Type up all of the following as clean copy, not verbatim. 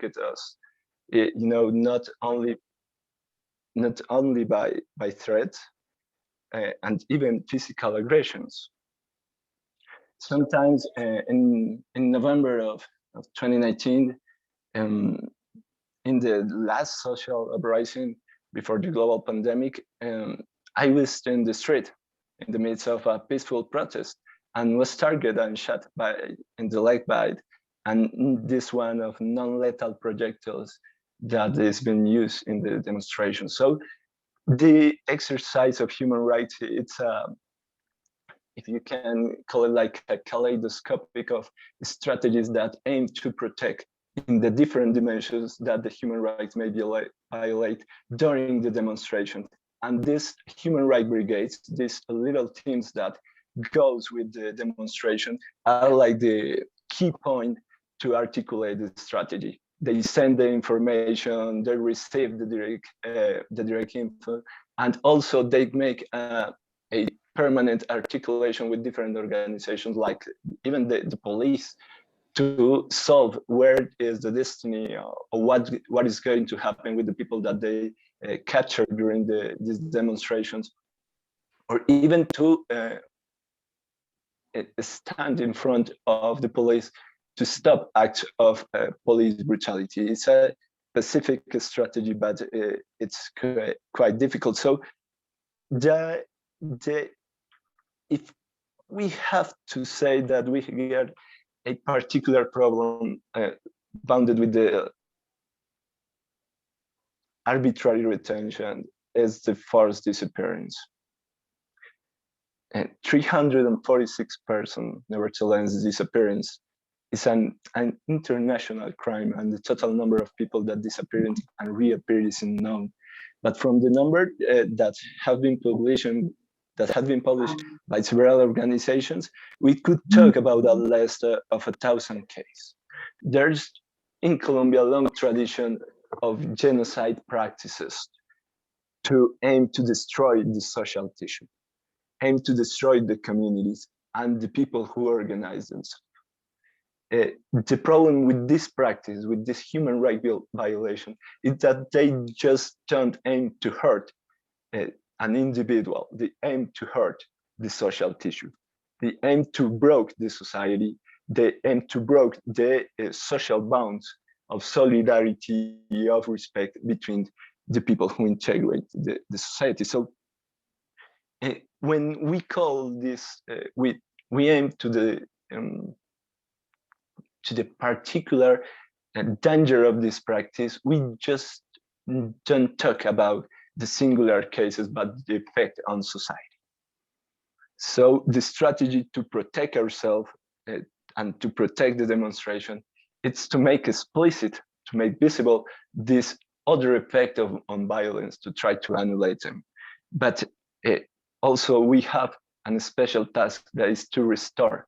protected us, not only by threats and even physical aggressions. Sometimes in November of 2019, in the last social uprising before the global pandemic, I was in the street in the midst of a peaceful protest and was targeted and shot in the leg by this one of non-lethal projectiles that has been used in the demonstration. So the exercise of human rights, it's if you can call it like a kaleidoscopic of strategies that aim to protect in the different dimensions that the human rights may violate during the demonstration. And these human rights brigades, these little teams that goes with the demonstration, are like the key point to articulate the strategy. They send the information, they receive the direct info, and also they make a permanent articulation with different organizations, like even the police, to solve where is the destiny or what is going to happen with the people that they capture during these demonstrations, or even to stand in front of the police to stop acts of police brutality. It's a specific strategy, but it's quite difficult. So if we have to say that we get a particular problem bounded with the arbitrary retention, is the forced disappearance. 346 persons, nevertheless, disappearance is an international crime, and the total number of people that disappeared and reappeared is unknown. But from the number that have been published by several organizations, we could talk about a list of 1,000 cases. There's in Colombia a long tradition of genocide practices to aim to destroy the social tissue, aim to destroy the communities and the people who organize themselves. The problem with this practice, with this human rights violation, is that they just don't aim to hurt an individual. They aim to hurt the social tissue. They aim to break the society. They aim to break the social bonds of solidarity, of respect between the people who integrate the society. So when we call this, we aim to the particular danger of this practice, we just don't talk about the singular cases, but the effect on society. So the strategy to protect ourselves and to protect the demonstration, it's to make explicit, to make visible this other effect on violence, to try to annihilate them. But also we have a special task that is to restore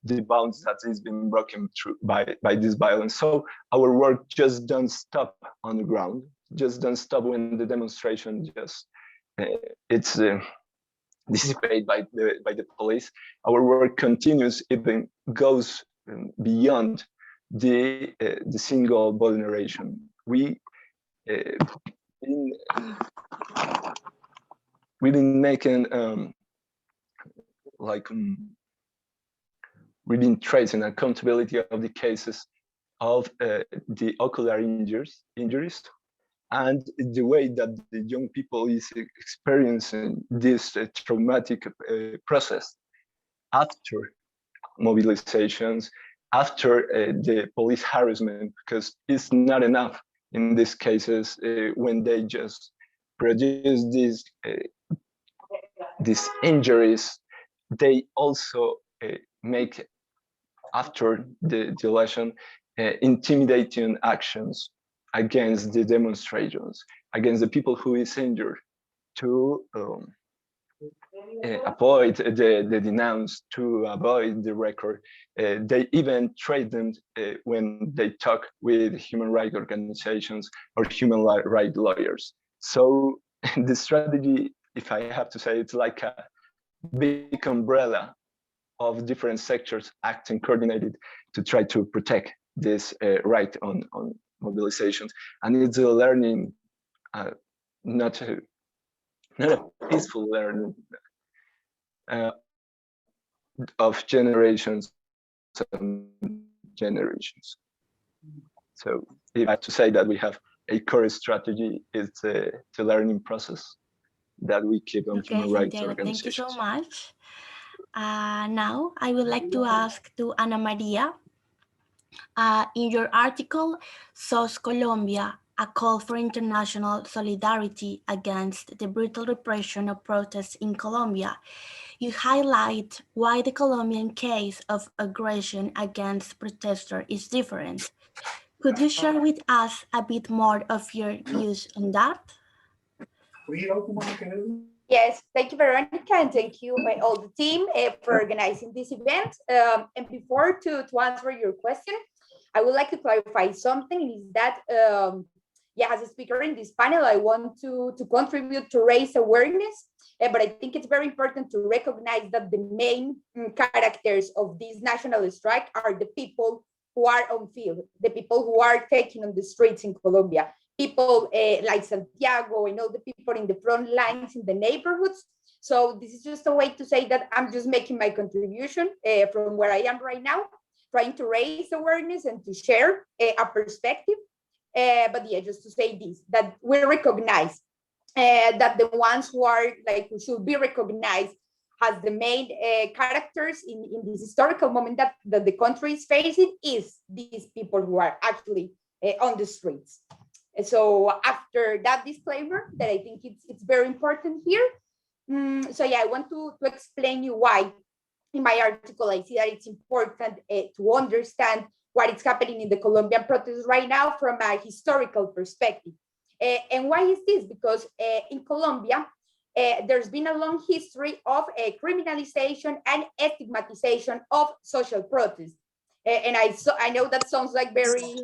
the bonds that is being broken through by this violence. So our work just don't stop on the ground, just don't stop when the demonstration just it's dissipated by the police. Our work continues, even goes beyond the single vulneration. We've been making we've been tracing accountability of the cases of the ocular injuries and the way that the young people is experiencing this traumatic process after mobilizations, after the police harassment, because it's not enough in these cases when they just produce these injuries. They also make, after the election, intimidating actions against the demonstrations, against the people who is injured, to avoid the denounce, to avoid the record. They even threatened when they talk with human rights organizations or human rights lawyers. So the strategy, if I have to say, it's like a big umbrella of different sectors acting coordinated to try to protect this right on mobilizations, and it's a learning, not a peaceful learning uh, of generations and generations. So if I have to say that we have a core strategy, it's the learning process that we keep on human rights Santiago, thank you so organizations. much. Now, I would like to ask to Ana Maria. In your article, Sos Colombia, a call for international solidarity against the brutal repression of protests in Colombia, you highlight why the Colombian case of aggression against protesters is different. Could you share with us a bit more of your views on that? Yes, thank you, Veronica, and thank you, all the team, for organizing this event. And before to answer your question, I would like to clarify something, is that, yeah, as a speaker in this panel, I want to contribute to raise awareness, but I think it's very important to recognize that the main characters of this national strike are the people who are on field, the people who are taking on the streets in Colombia, people like Santiago and all the people in the front lines in the neighborhoods. So this is just a way to say that I'm just making my contribution from where I am right now, trying to raise awareness and to share a perspective. But yeah, just to say this, that we recognize that the ones who are like, who should be recognized as the main characters in this historical moment that the country is facing is these people who are actually on the streets. So after that disclaimer, that I think it's very important here. So yeah, I want to explain you why in my article I see that it's important to understand what is happening in the Colombian protests right now from a historical perspective. And why is this? Because in Colombia, there's been a long history of criminalization and stigmatization of social protest. And I know that sounds like very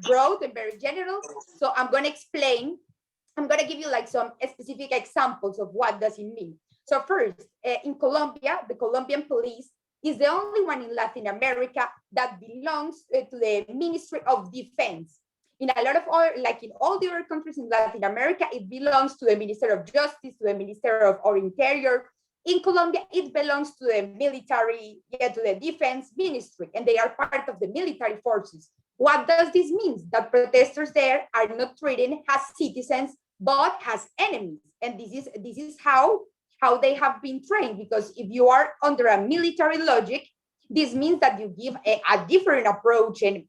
broad and very general. So I'm going to explain. I'm going to give you like some specific examples of what does it mean. So first, in Colombia, the Colombian police is the only one in Latin America that belongs to the Ministry of Defense. In a lot of other, like in all the other countries in Latin America, it belongs to the Minister of Justice, to the Minister of Interior. In Colombia, it belongs to the military, to the defense ministry, and they are part of the military forces. What does this mean? That protesters there are not treated as citizens, but as enemies. And this is how they have been trained, because if you are under a military logic, this means that you give a different approach and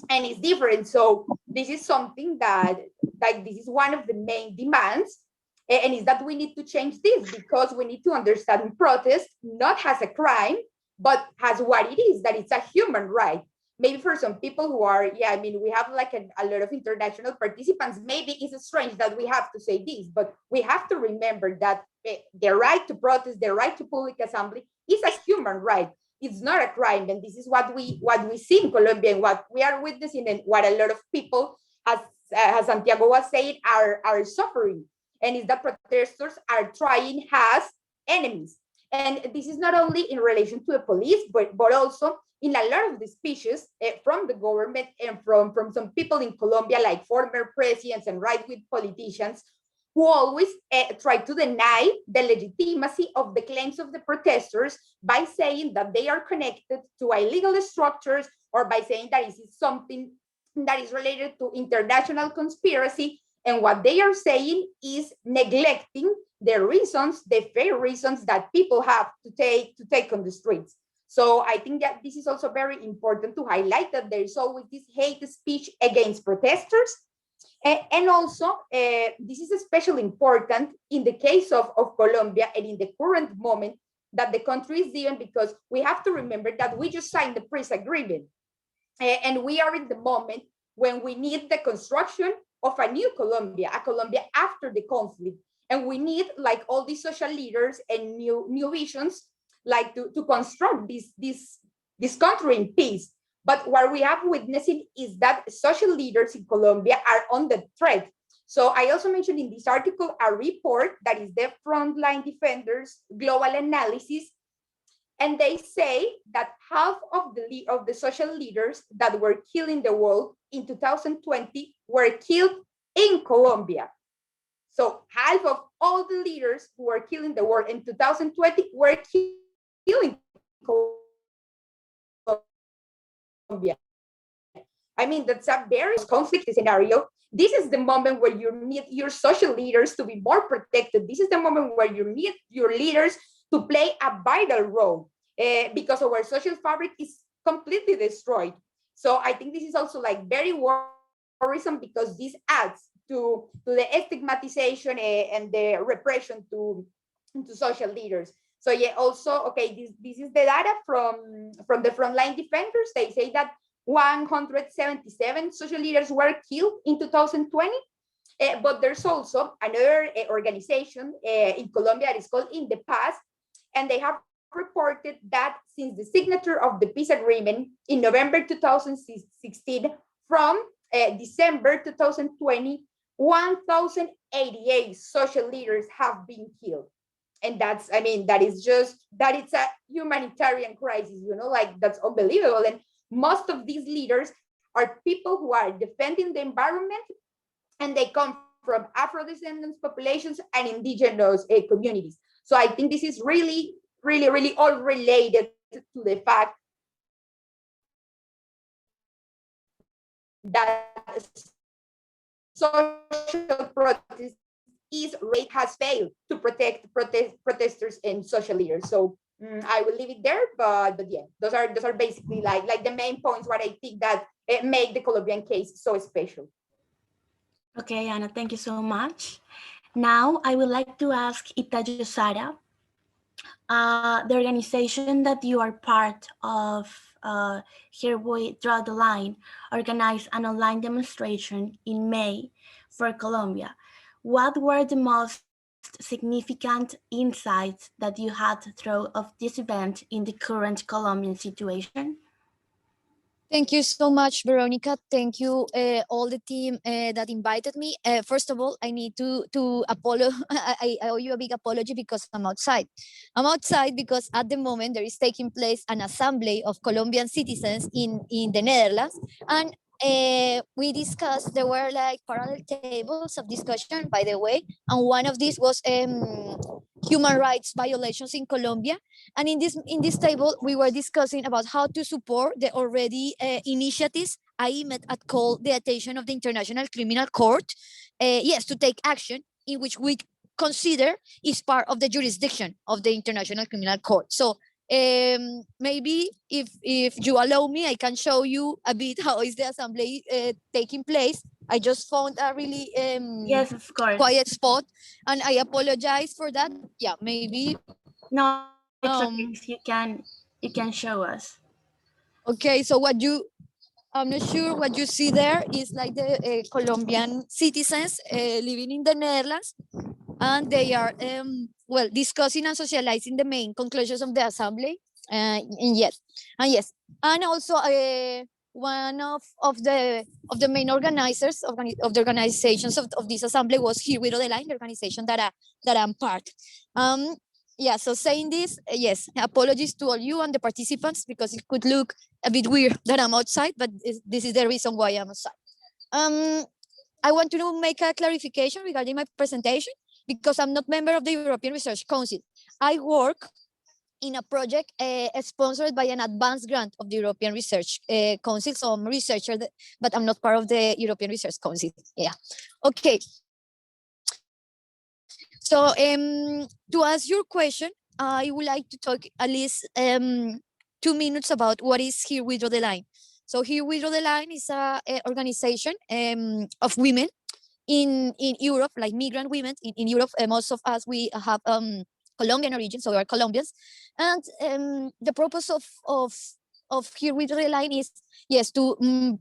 it's different. So this is something that, like, this is one of the main demands, and is that we need to change this, because we need to understand protest not as a crime, but as what it is, that it's a human right. Maybe for some people who are, I mean, we have like a lot of international participants, maybe it's strange that we have to say this, but we have to remember that the right to protest, the right to public assembly is a human right. It's not a crime. And this is what we see in Colombia, and what we are witnessing, and what a lot of people, as Santiago was saying, are suffering. And is that protesters are trying as enemies. And this is not only in relation to the police, but also in a lot of the speeches from the government and from some people in Colombia, like former presidents and right-wing politicians, who always try to deny the legitimacy of the claims of the protesters by saying that they are connected to illegal structures, or by saying that it is something that is related to international conspiracy. And what they are saying is neglecting the reasons, the fair reasons that people have to take on the streets. So I think that this is also very important to highlight, that there is always this hate speech against protesters. And also, this is especially important in the case of Colombia, and in the current moment that the country is in, because we have to remember that we just signed the peace agreement. And we are in the moment when we need the construction of a new Colombia, a Colombia after the conflict. And we need, like, all these social leaders and new visions, like to construct this country in peace. But what we have witnessing is that social leaders in Colombia are under threat. So I also mentioned in this article a report that is the Frontline Defenders Global Analysis, And they say that half of the social leaders that were killed in the world in 2020 were killed in Colombia. So half of all the leaders who were killed in the world in 2020 were killed in Colombia. I mean, that's a very conflict scenario. This is the moment where you need your social leaders to be more protected. This is the moment where you need your leaders to play a vital role because our social fabric is completely destroyed. So I think this is also like very worrisome because this adds to the stigmatization and the repression to social leaders. So yeah, also, okay, this is the data from the frontline defenders. They say that 177 social leaders were killed in 2020. But there's also another organization in Colombia that is called In the Past, and they have reported that since the signature of the peace agreement in November 2016, from December 2020, 1,088 social leaders have been killed. And that's, I mean, that is just, that it's a humanitarian crisis, you know, like that's unbelievable. And most of these leaders are people who are defending the environment, and they come from Afro-descendants populations and indigenous communities. So I think this is really, really, really all related to the fact that social protest has failed to protect protesters and social leaders. So I will leave it there, but yeah, those are basically like the main points what I think that make the Colombian case so special. Okay, Anna, thank you so much. Now I would like to ask Itajo Sara, the organization that you are part of, Here We Draw the Line, organized an online demonstration in May for Colombia. What were the most significant insights that you had through of this event in the current Colombian situation? Thank you so much, Veronica. Thank you, all the team that invited me. First of all, I need to apologize. I owe you a big apology because I'm outside. I'm outside because at the moment there is taking place an assembly of Colombian citizens in the Netherlands, and we discussed. There were like parallel tables of discussion, by the way, and one of these was human rights violations in Colombia. And in this table, we were discussing about how to support the already initiatives IMET had called the attention of the International Criminal Court, yes, to take action in which we consider is part of the jurisdiction of the International Criminal Court. So maybe if you allow me, I can show you a bit how is the assembly taking place. I just found a really Yes, of course. quiet spot, and I apologize for that. Yeah, maybe. No, it's okay. You can show us. Okay, so I'm not sure what you see there is like the Colombian citizens living in the Netherlands, and they are well, discussing and socializing the main conclusions of the assembly. And yes, and also one of the main organizers of the organizations of this assembly was Here We Draw the Line, the organization that I'm part. Yeah, so saying this, yes, apologies to all you and the participants because it could look a bit weird that I'm outside, but this is the reason why I'm outside. I want to make a clarification regarding my presentation because I'm not member of the European Research Council. I work in a project sponsored by an advanced grant of the European Research Council. So I'm a researcher, but I'm not part of the European Research Council. Yeah. Okay. So to answer your question, I would like to talk at least 2 minutes about what is Here We Draw the Line. So Here We Draw the Line is a organization of women in Europe, like migrant women in Europe. Most of us, we have Colombian origin, so we are Colombians. And the purpose of Here We Draw the Line is, yes, to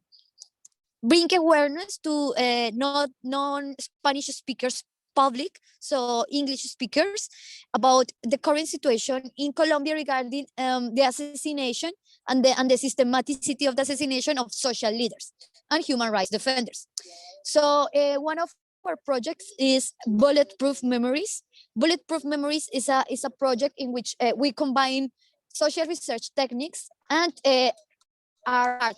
bring awareness to not non-Spanish speakers public, so English speakers, about the current situation in Colombia regarding the assassination and the systematicity of the assassination of social leaders and human rights defenders. So one of our projects is Bulletproof Memories. Bulletproof Memories is a project in which we combine social research techniques and art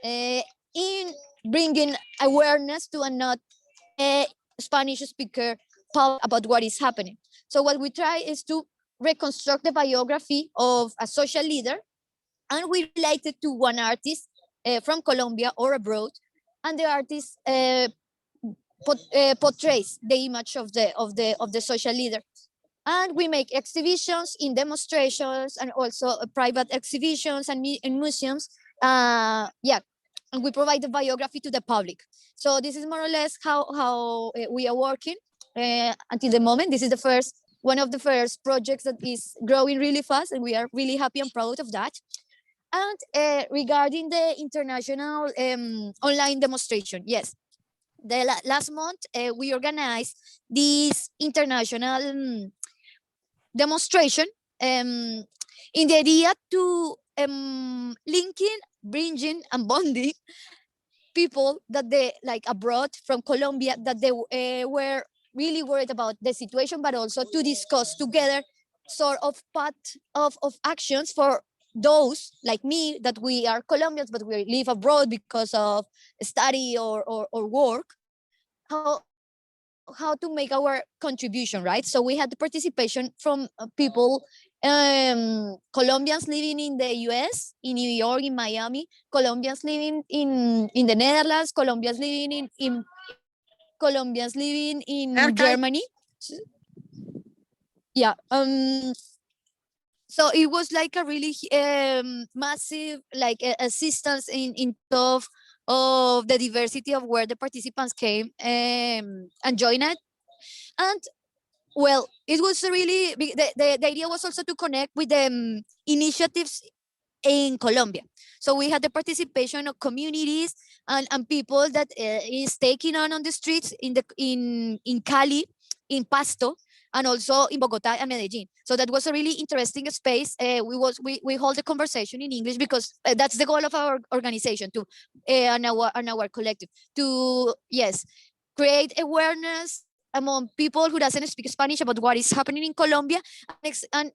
in bringing awareness to a not Spanish speaker public about what is happening. So what we try is to reconstruct the biography of a social leader, and we relate it to one artist from Colombia or abroad, and the artist portrays the image of the social leader. And we make exhibitions in demonstrations and also private exhibitions and in museums. Yeah, and we provide the biography to the public. So this is more or less how we are working until the moment. This is one of the first projects that is growing really fast, and we are really happy and proud of that. And regarding the international online demonstration, yes, the last month we organized this international demonstration in the idea to linking, bringing, and bonding people that they like abroad from Colombia that they were really worried about the situation, but also to discuss together sort of part of actions for those like me that we are Colombians but we live abroad because of study or work, how to make our contribution, right? So we had the participation from people, Colombians living in the US, in New York, in Miami, Colombians living in the Netherlands, Colombians living in Germany. Yeah. So it was like a really massive like assistance in of the diversity of where the participants came and joined it. And well, it was really the idea was also to connect with the initiatives in Colombia. So we had the participation of communities and people that is taking on the streets in Cali, in Pasto, and also in Bogota and Medellin. So that was a really interesting space. We hold the conversation in English because that's the goal of our organization to and our collective to create awareness among people who doesn't speak Spanish about what is happening in Colombia, and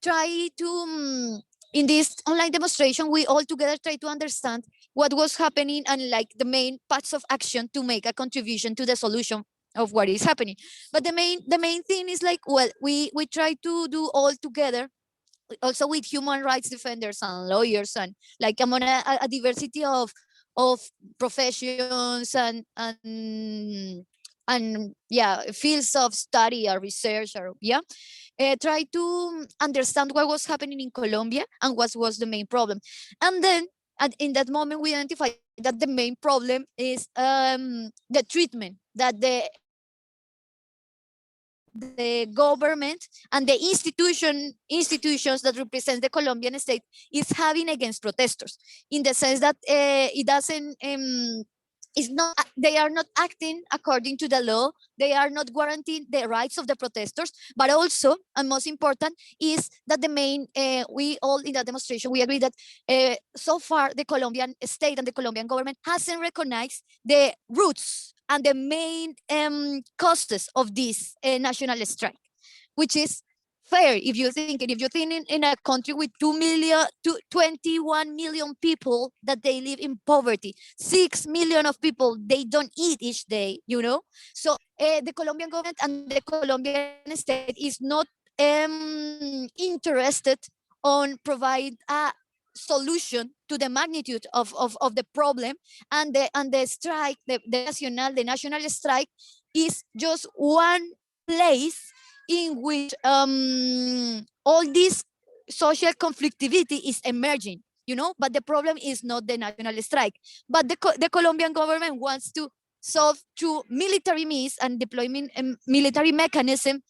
try to in this online demonstration, we all together try to understand what was happening and like the main parts of action to make a contribution to the solution of what is happening. But the main thing is like, well, we try to do all together also with human rights defenders and lawyers and like among a diversity of professions and yeah, fields of study or research or try to understand what was happening in Colombia and what was the main problem. And then in that moment, we identified that the main problem is the treatment that the government and the institutions that represent the Colombian state is having against protesters, in the sense that it doesn't it's not, they are not acting according to the law. They are not guaranteeing the rights of the protesters. But also, and most important, is that the main we all in that demonstration we agree that so far the Colombian state and the Colombian government hasn't recognized the roots and the main causes of this national strike, which is fair if you think it. If you think in a country with 21 million people that they live in poverty, 6 million of people they don't eat each day, so the Colombian government and the Colombian state is not interested on provide a solution to the magnitude of the problem. And the strike, the national strike is just one place in which all this social conflictivity is emerging, but the problem is not the national strike, but the Colombian government wants to solve through military means and deployment military mechanism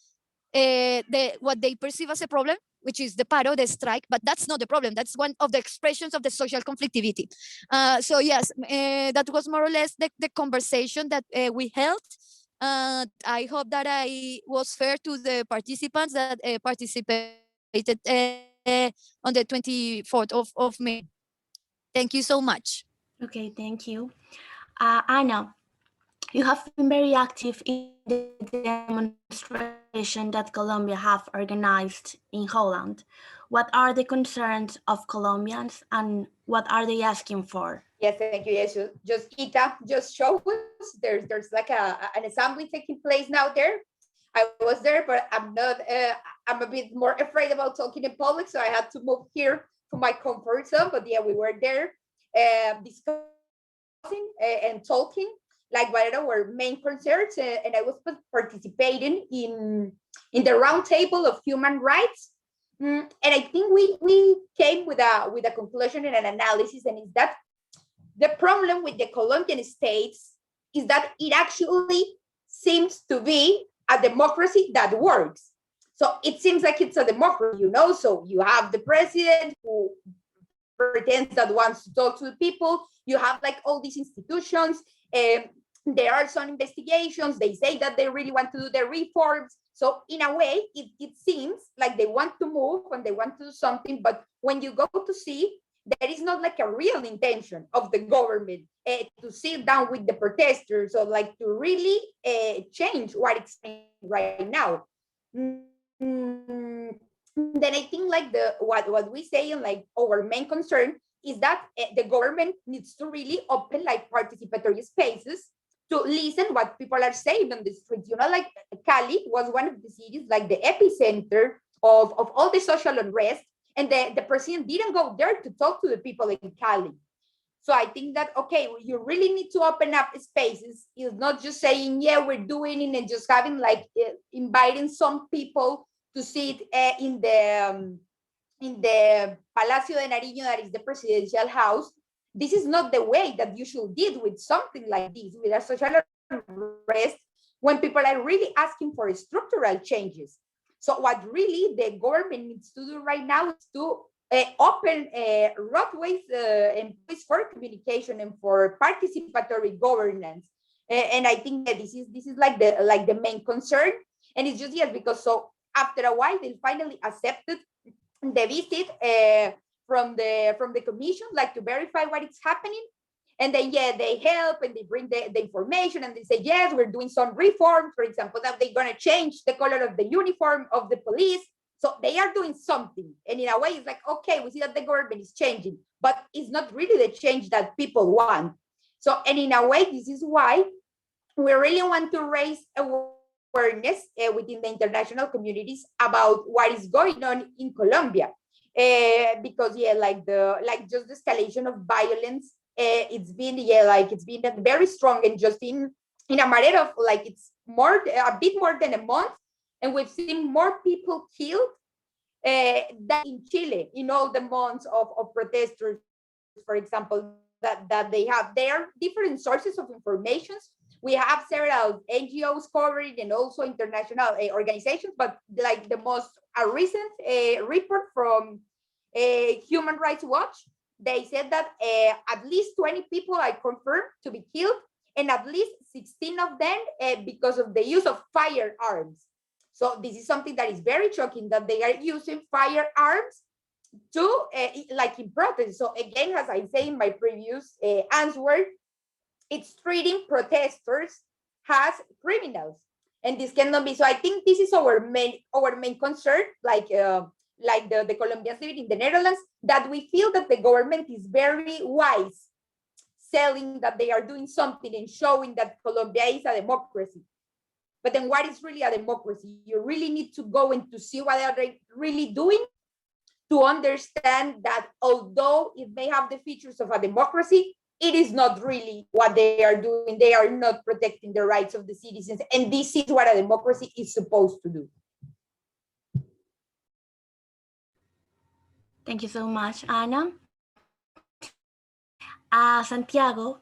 what they perceive as a problem, which is the paro, the strike. But that's not the problem. That's one of the expressions of the social conflictivity. So yes, that was more or less the conversation that we held. I hope that I was fair to the participants that participated on the 24th of May. Thank you so much. Okay, thank you. Anna, You have been very active in the demonstration that Colombia have organized in Holland. What are the concerns of Colombians and what are they asking for? Yes, thank you. Yes, just Ita just show us. There's like an assembly taking place now there. I was there, but I'm not. I'm a bit more afraid about talking in public, so I had to move here to my comfort zone. But yeah, we were there discussing and talking like what are our main concerns, and I was participating in the round table of human rights. And I think we came with a conclusion and an analysis, and is that the problem with the Colombian states is that it actually seems to be a democracy that works. So it seems like it's a democracy, you know. So you have the president who pretends that wants to talk to the people. You have like all these institutions. There are some investigations. They say that they really want to do the reforms. So in a way, it seems like they want to move and they want to do something. But when you go to see, there is not like a real intention of the government to sit down with the protesters or like to really change what it's right now. Then I think like what we say and like our main concern is that the government needs to really open like participatory spaces to listen what people are saying on the streets. You know, like Cali was one of the cities, like the epicenter of all the social unrest, and the president didn't go there to talk to the people in Cali. So I think that, okay, you really need to open up spaces. It's not just saying, yeah, we're doing it and just having like inviting some people to sit in the Palacio de Nariño, that is the presidential house. This is not the way that you should deal with something like this, with a social unrest, when people are really asking for structural changes. So what really the government needs to do right now is to open roadways and ways for communication and for participatory governance. And I think that this is like the main concern. And it's just yes, because so after a while they finally accepted the visit from the commission, like to verify what is happening. And then yeah, they help and they bring the information and they say, yes, we're doing some reforms. For example, that they're going to change the color of the uniform of the police. So they are doing something. And in a way, it's like, okay, we see that the government is changing, but it's not really the change that people want. So, and in a way, this is why we really want to raise awareness within the international communities about what is going on in Colombia. Because yeah, like just the escalation of violence, it's been very strong, and just in a matter of like it's a bit more than a month, and we've seen more people killed than in Chile in all the months of protesters, for example, that they have. There are different sources of informations. We have several NGOs covering and also international organizations, but like the most recent report from Human Rights Watch, they said that at least 20 people are confirmed to be killed, and at least 16 of them because of the use of firearms. So this is something that is very shocking, that they are using firearms to like in protest. So again, as I say in my previous answer, it's treating protesters as criminals, and this cannot be. So I think this is our main concern, like the Colombians living in the Netherlands, that we feel that the government is very wise selling that they are doing something and showing that Colombia is a democracy. But then what is really a democracy? You really need to go and to see what are they really doing to understand that although it may have the features of a democracy, it is not really what they are doing. They are not protecting the rights of the citizens. And this is what a democracy is supposed to do. Thank you so much, Anna. Santiago,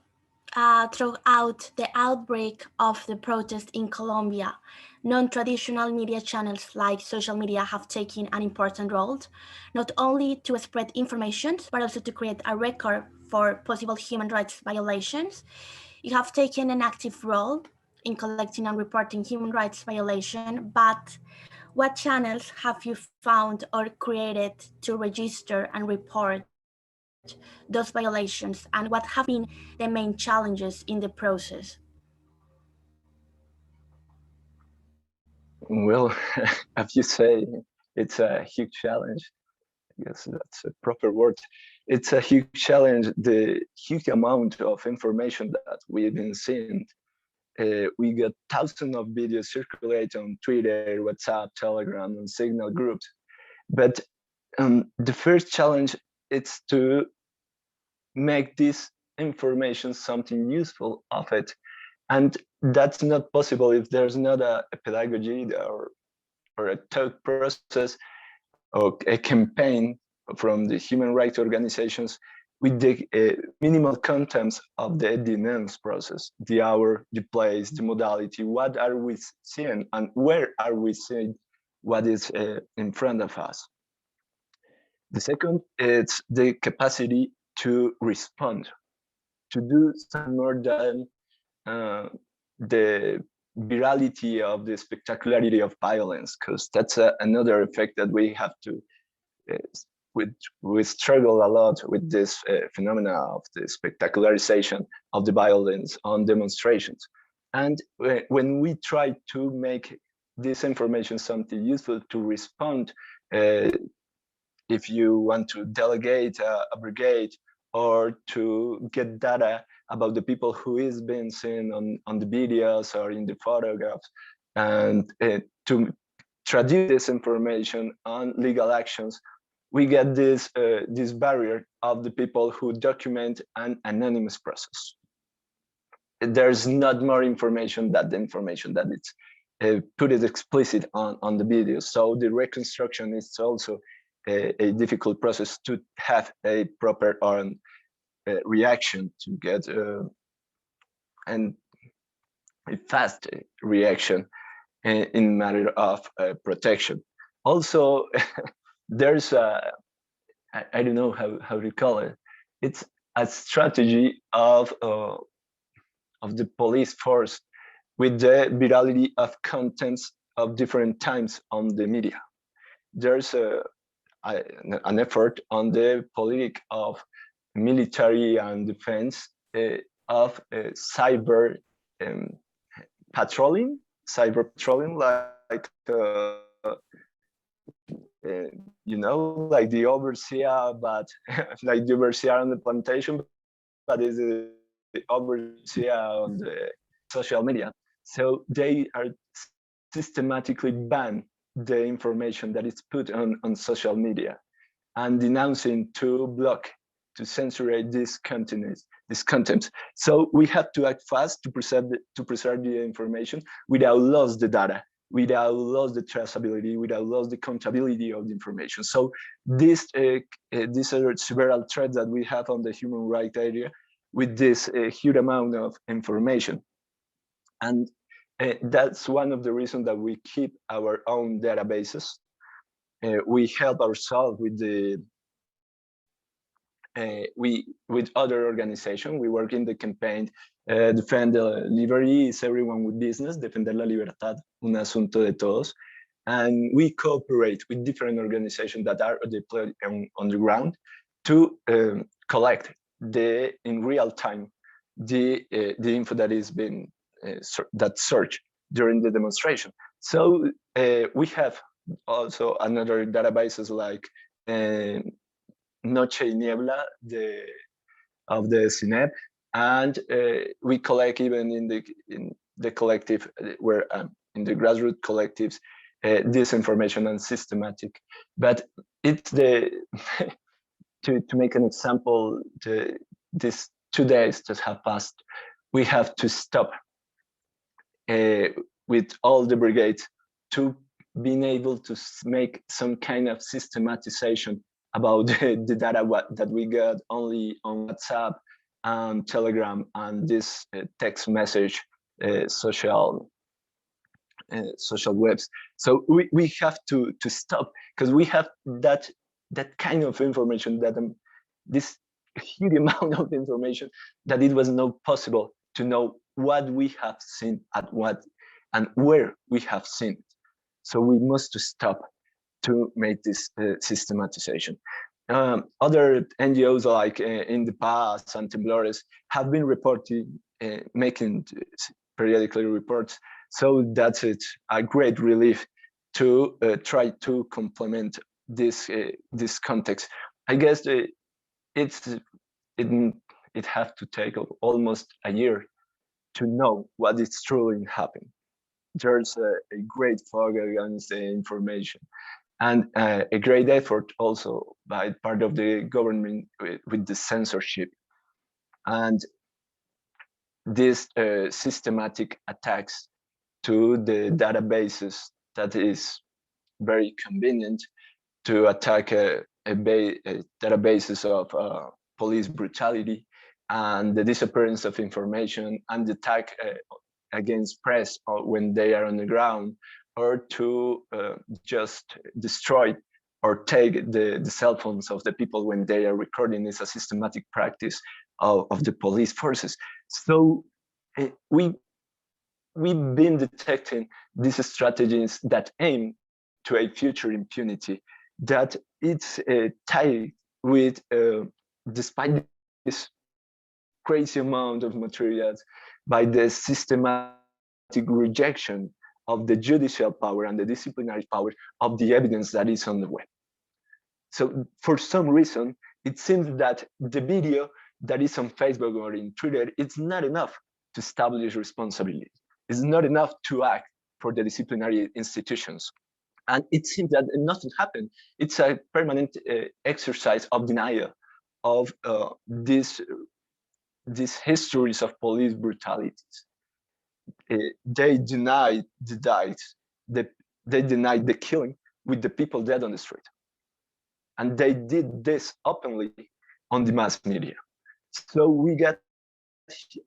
throughout the outbreak of the protest in Colombia, non-traditional media channels like social media have taken an important role, not only to spread information, but also to create a record for possible human rights violations. You have taken an active role in collecting and reporting human rights violation, but what channels have you found or created to register and report those violations, and what have been the main challenges in the process? Well, as you say, it's a huge challenge. I guess that's a proper word. It's a huge challenge, the huge amount of information that we've been seeing. We got thousands of videos circulate on Twitter, WhatsApp, Telegram, and Signal groups. But the first challenge is to make this information something useful of it. And that's not possible if there's not a pedagogy or a talk process or a campaign from the human rights organizations with the minimal contents of the denounce process, the hour, the place, the modality, what are we seeing and where are we seeing what is in front of us. The second is the capacity to respond, to do some more than the virality of the spectacularity of violence, because that's another effect that we have to we struggle a lot with this phenomena of the spectacularization of the violence on demonstrations. And when we try to make this information something useful to respond, if you want to delegate a brigade or to get data about the people who is being seen on the videos or in the photographs, and to traduce this information on legal actions, we get this this barrier of the people who document an anonymous process. There's not more information than the information that it's put it explicit on the video. So the reconstruction is also a difficult process to have a proper reaction, to get and a fast reaction in matter of protection. Also, there's a, I don't know how to call it. It's a strategy of the police force with the virality of contents of different times on the media. There's an effort on the politic of military and defense of cyber patrolling, like you know, like the overseer, but like the overseer on the plantation, but is the overseer on the social media. So they are systematically ban the information that is put on social media and denouncing to block, to censor this content. So we have to act fast to preserve the information without lose the data, without lose the traceability, without lose the accountability of the information. So these are several threats that we have on the human rights area with this huge amount of information. And that's one of the reasons that we keep our own databases. We help ourselves with the with other organizations. We work in the campaign Defend the Liberty is Everyone with Business, Defender la Libertad, un asunto de todos. And we cooperate with different organizations that are deployed on the ground to collect in real time the info that is being that search during the demonstration. So we have also another databases like Noche y Niebla of the CINEP, and we collect even in the collective where in the grassroots collectives this information and systematic. But it's the to make an example, these 2 days that have passed, we have to stop with all the brigades to being able to make some kind of systematization about the data that we got only on WhatsApp and Telegram and this text message social webs. So we have to stop, because we have that kind of information, that this huge amount of information, that it was not possible to know what we have seen at what and where we have seen it. So we must stop to make this systematization. Other NGOs like In the Past and Temblores have been reporting, making periodically reports So that's it, a great relief to try to complement this this context. I guess it's it has to take almost a year to know what is truly happening. There's a great fog against the information, and a great effort also by part of the government with the censorship and these systematic attacks to the databases that is very convenient to attack databases of police brutality and the disappearance of information and the attack against press when they are on the ground, or to just destroy or take the cell phones of the people when they are recording is a systematic practice of the police forces. So we've been detecting these strategies that aim to a future impunity that it's tied with, despite this crazy amount of materials, by the systematic rejection of the judicial power and the disciplinary power of the evidence that is on the web. So for some reason, it seems that the video that is on Facebook or in Twitter, it's not enough to establish responsibility. It's not enough to act for the disciplinary institutions. And it seems that nothing happened. It's a permanent exercise of denial of these histories of police brutalities. They denied the deaths, they denied the killing with the people dead on the street. And they did this openly on the mass media. So we got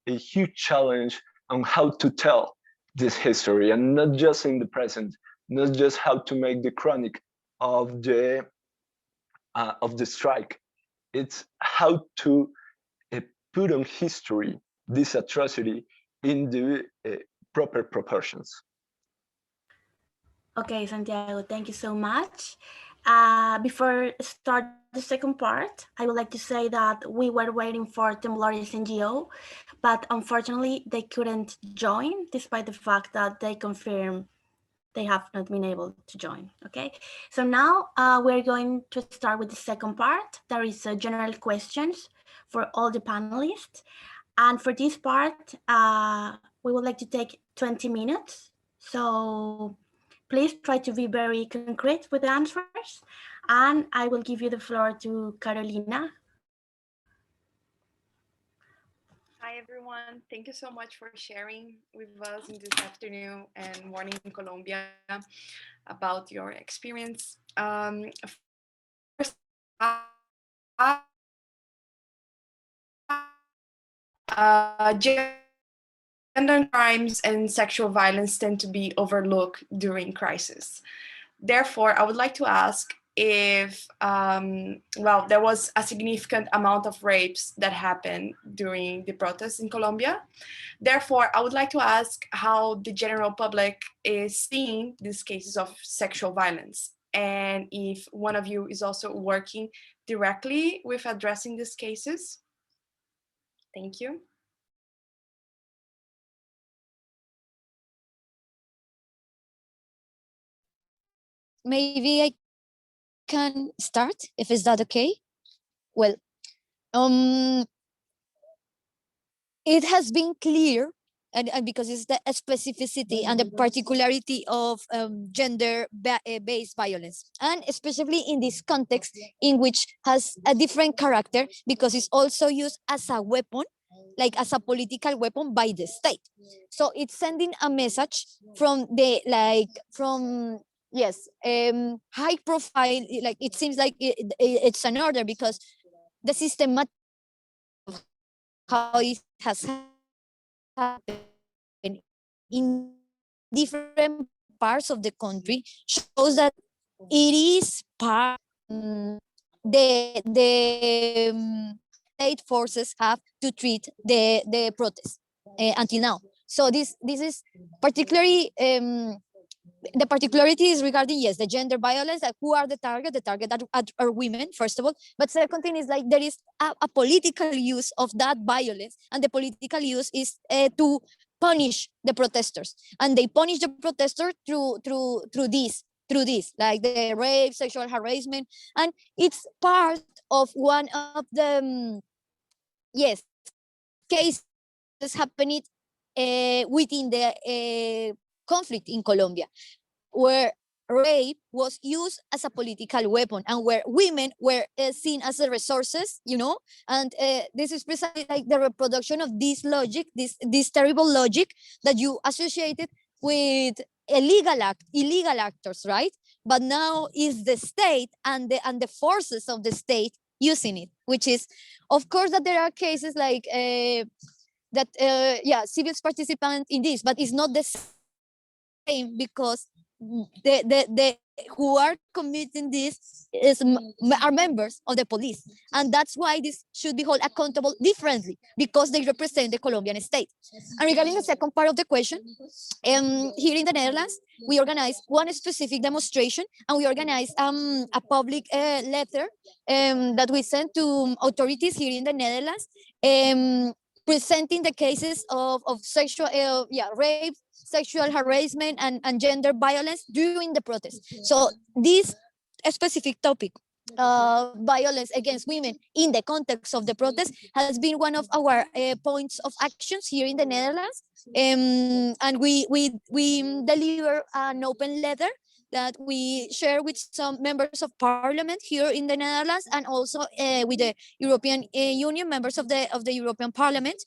a huge challenge on how to tell this history, and not just in the present, not just how to make the chronic of the strike. It's how to put on history this atrocity in the proper proportions. Okay, Santiago, thank you so much. Before start the second part, I would like to say that we were waiting for Temblores NGO, but unfortunately they couldn't join, despite the fact that they confirmed they have not been able to join. Okay, so now we're going to start with the second part. There is general questions for all the panelists, and for this part, we would like to take 20 minutes. So please try to be very concrete with the answers, and I will give you the floor to Carolina. Hi, everyone. Thank you so much for sharing with us in this afternoon and morning in Colombia about your experience. First, gender crimes and sexual violence tend to be overlooked during crisis. Therefore, I would like to ask if, well, there was a significant amount of rapes that happened during the protests in Colombia. Therefore, I would like to ask how the general public is seeing these cases of sexual violence, and if one of you is also working directly with addressing these cases. Thank you. Maybe I can start, if is that okay? Well, it has been clear, and because it's the specificity and the particularity of gender-based violence, and especially in this context in which has a different character because it's also used as a weapon, like as a political weapon by the state. So it's sending a message from the, like, from, yes, high profile, like it seems like it's an order, because the systematic of how it has happened in different parts of the country shows that it is part, the state forces have to treat the protest until now. So this is particularly, the particularity is regarding, yes, the gender violence, like who are the target are women, first of all, but second thing is like there is a political use of that violence, and the political use is to punish the protesters, and they punish the protester through this, like the rape, sexual harassment, and it's part of one of the yes, cases happening within the conflict in Colombia, where rape was used as a political weapon and where women were seen as the resources, you know, and this is precisely like the reproduction of this logic, this terrible logic that you associated with illegal actors, right? But now is the state and the forces of the state using it, which is, of course, that there are cases like that yeah, civils participant in this, but it's not the same because the who are committing this are members of the police, and that's why this should be held accountable differently, because they represent the Colombian state. And regarding the second part of the question, here in the Netherlands, we organized one specific demonstration, and we organized a public letter that we sent to authorities here in the Netherlands, presenting the cases of sexual rape, sexual harassment, and gender violence during the protest. So this specific topic, violence against women in the context of the protest, has been one of our points of actions here in the Netherlands. And we deliver an open letter that we share with some members of parliament here in the Netherlands, and also with the European Union, members of the European Parliament.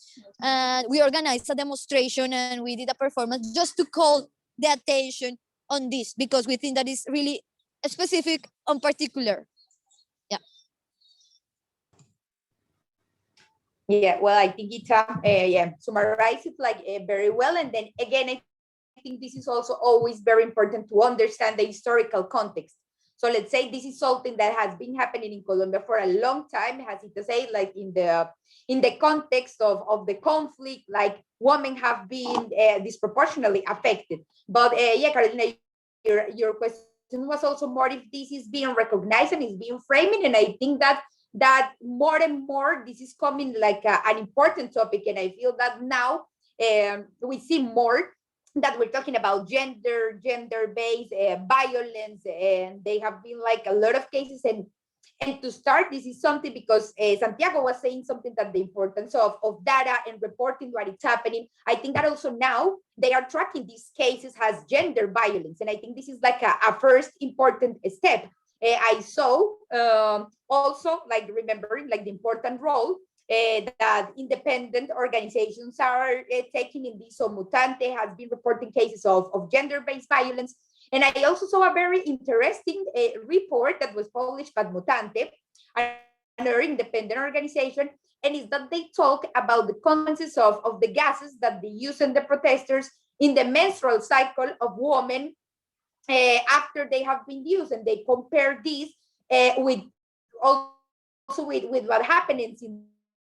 We organized a demonstration and we did a performance just to call the attention on this, because we think that is really specific and particular. Yeah. Yeah, well, I think it summarized it like very well. And then again, I think this is also always very important to understand the historical context. So let's say this is something that has been happening in Colombia for a long time, as it say, like in the context of the conflict, like women have been disproportionately affected. But yeah, Carolina, your question was also more if this is being recognized and is being framed, and I think that more and more this is coming like an important topic, and I feel that now we see more that we're talking about gender-based violence, and they have been like a lot of cases. And to start, this is something because Santiago was saying something, that the importance of data and reporting what is happening. I think that also now they are tracking these cases as gender violence, and I think this is like a first important step. I saw also like remembering like the important role that independent organizations are taking in this. So Mutante has been reporting cases of gender-based violence. And I also saw a very interesting report that was published by Mutante, another independent organization, and is that they talk about the consequences of the gases that they use in the protesters in the menstrual cycle of women after they have been used, and they compare this with what happens in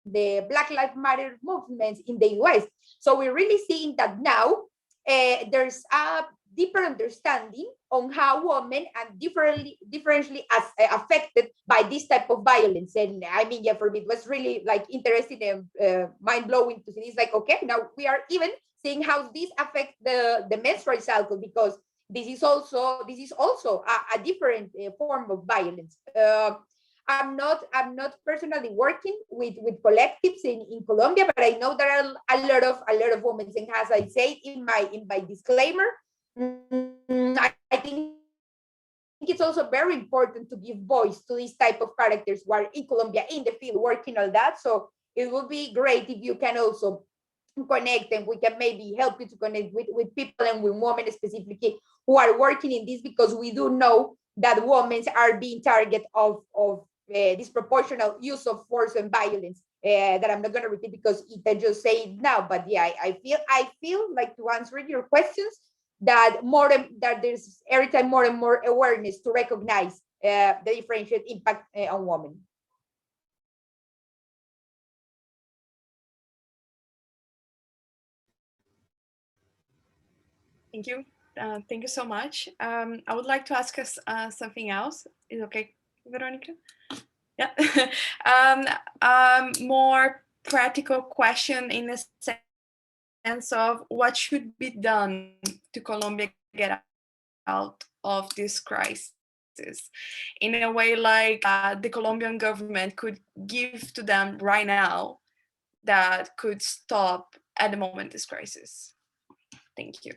the Black Lives Matter movements in the US. So we're really seeing that now there's a deeper understanding on how women are differently affected by this type of violence. And I mean, yeah, for me, it was really like interesting and mind-blowing to see this. Like, okay, now we are even seeing how this affects the menstrual cycle, because this is also a different form of violence. I'm not personally working with collectives in Colombia, but I know there are a lot of women. And as I say in my disclaimer, I think it's also very important to give voice to these type of characters who are in Colombia in the field working all that. So it would be great if you can also connect, and we can maybe help you to connect with people and with women specifically who are working in this, because we do know that women are being target of disproportional use of force and violence that I'm not going to repeat because I just say it now. But yeah, I feel like, to answer your questions, that there's every time more and more awareness to recognize the differentiated impact on women. Thank you. Thank you so much. I would like to ask us something else. Is it okay, Veronica? Yeah. More practical question in the sense sense of what should be done to Colombia get out of this crisis, in a way like the Colombian government could give to them right now that could stop at the moment this crisis. Thank you.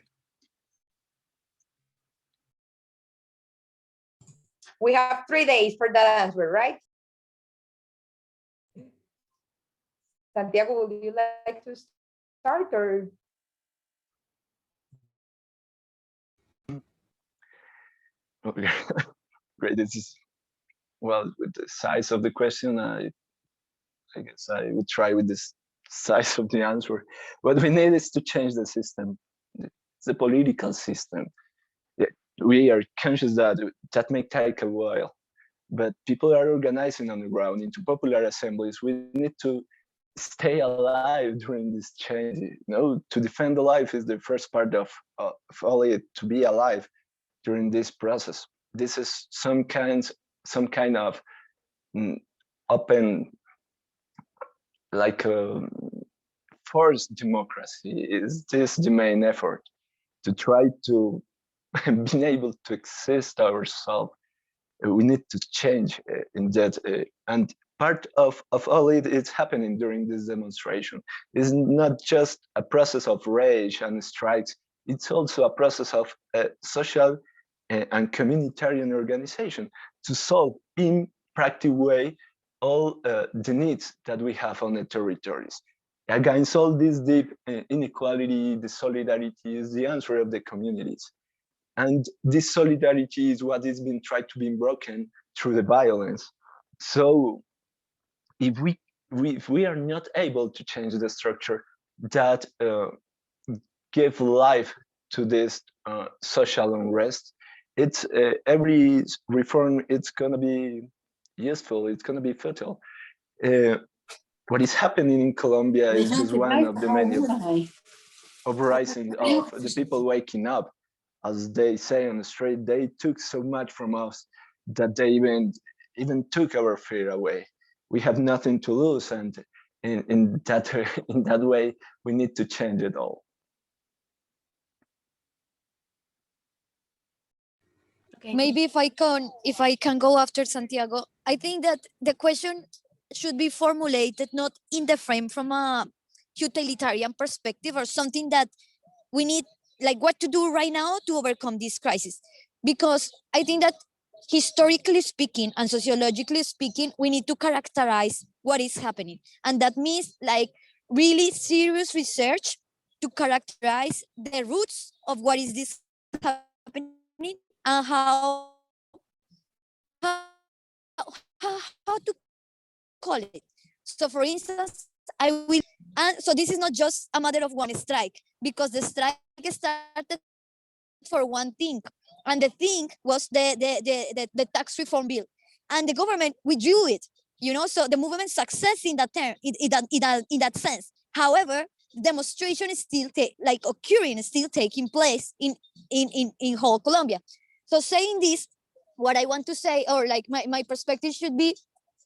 We have 3 days for that answer, right? Santiago, would you like to start or? Okay. Great. This is, well, with the size of the question, I guess I would try with this size of the answer. What we need is to change the system. It's the political system. We are conscious that that may take a while, but people are organizing on the ground into popular assemblies. We need to stay alive during this change. To defend the life is the first part of all it, to be alive during this process. This is some kind of open, like forced democracy. Is this the main effort to try to being able to exist ourselves? We need to change in that, and part of all it is happening during this demonstration. It's not just a process of rage and strikes, it's also a process of social and communitarian organization to solve in practical way all the needs that we have on the territories. Against all this deep inequality, the solidarity is the answer of the communities. And this solidarity is what is being tried to be broken through the violence. So if we are not able to change the structure that give life to this social unrest, it's every reform, it's gonna be useful, it's gonna be futile. What is happening in Colombia is just one of the many uprising of the people waking up. As they say on the street, they took so much from us that they even took our fear away. We have nothing to lose, and in that way, we need to change it all. Okay. Maybe if I can go after Santiago, I think that the question should be formulated not in the frame from a utilitarian perspective or something that we need, like what to do right now to overcome this crisis. Because I think that historically speaking and sociologically speaking, we need to characterize what is happening. And that means like really serious research to characterize the roots of what is this happening and how to call it. So for instance, I will, and so this is not just a matter of one strike, because the strike started for one thing, and the thing was the tax reform bill, and the government withdrew it. So the movement success in that term, in that sense. However, demonstration is still occurring, still taking place in whole Colombia. So saying this, what I want to say, or like my perspective should be,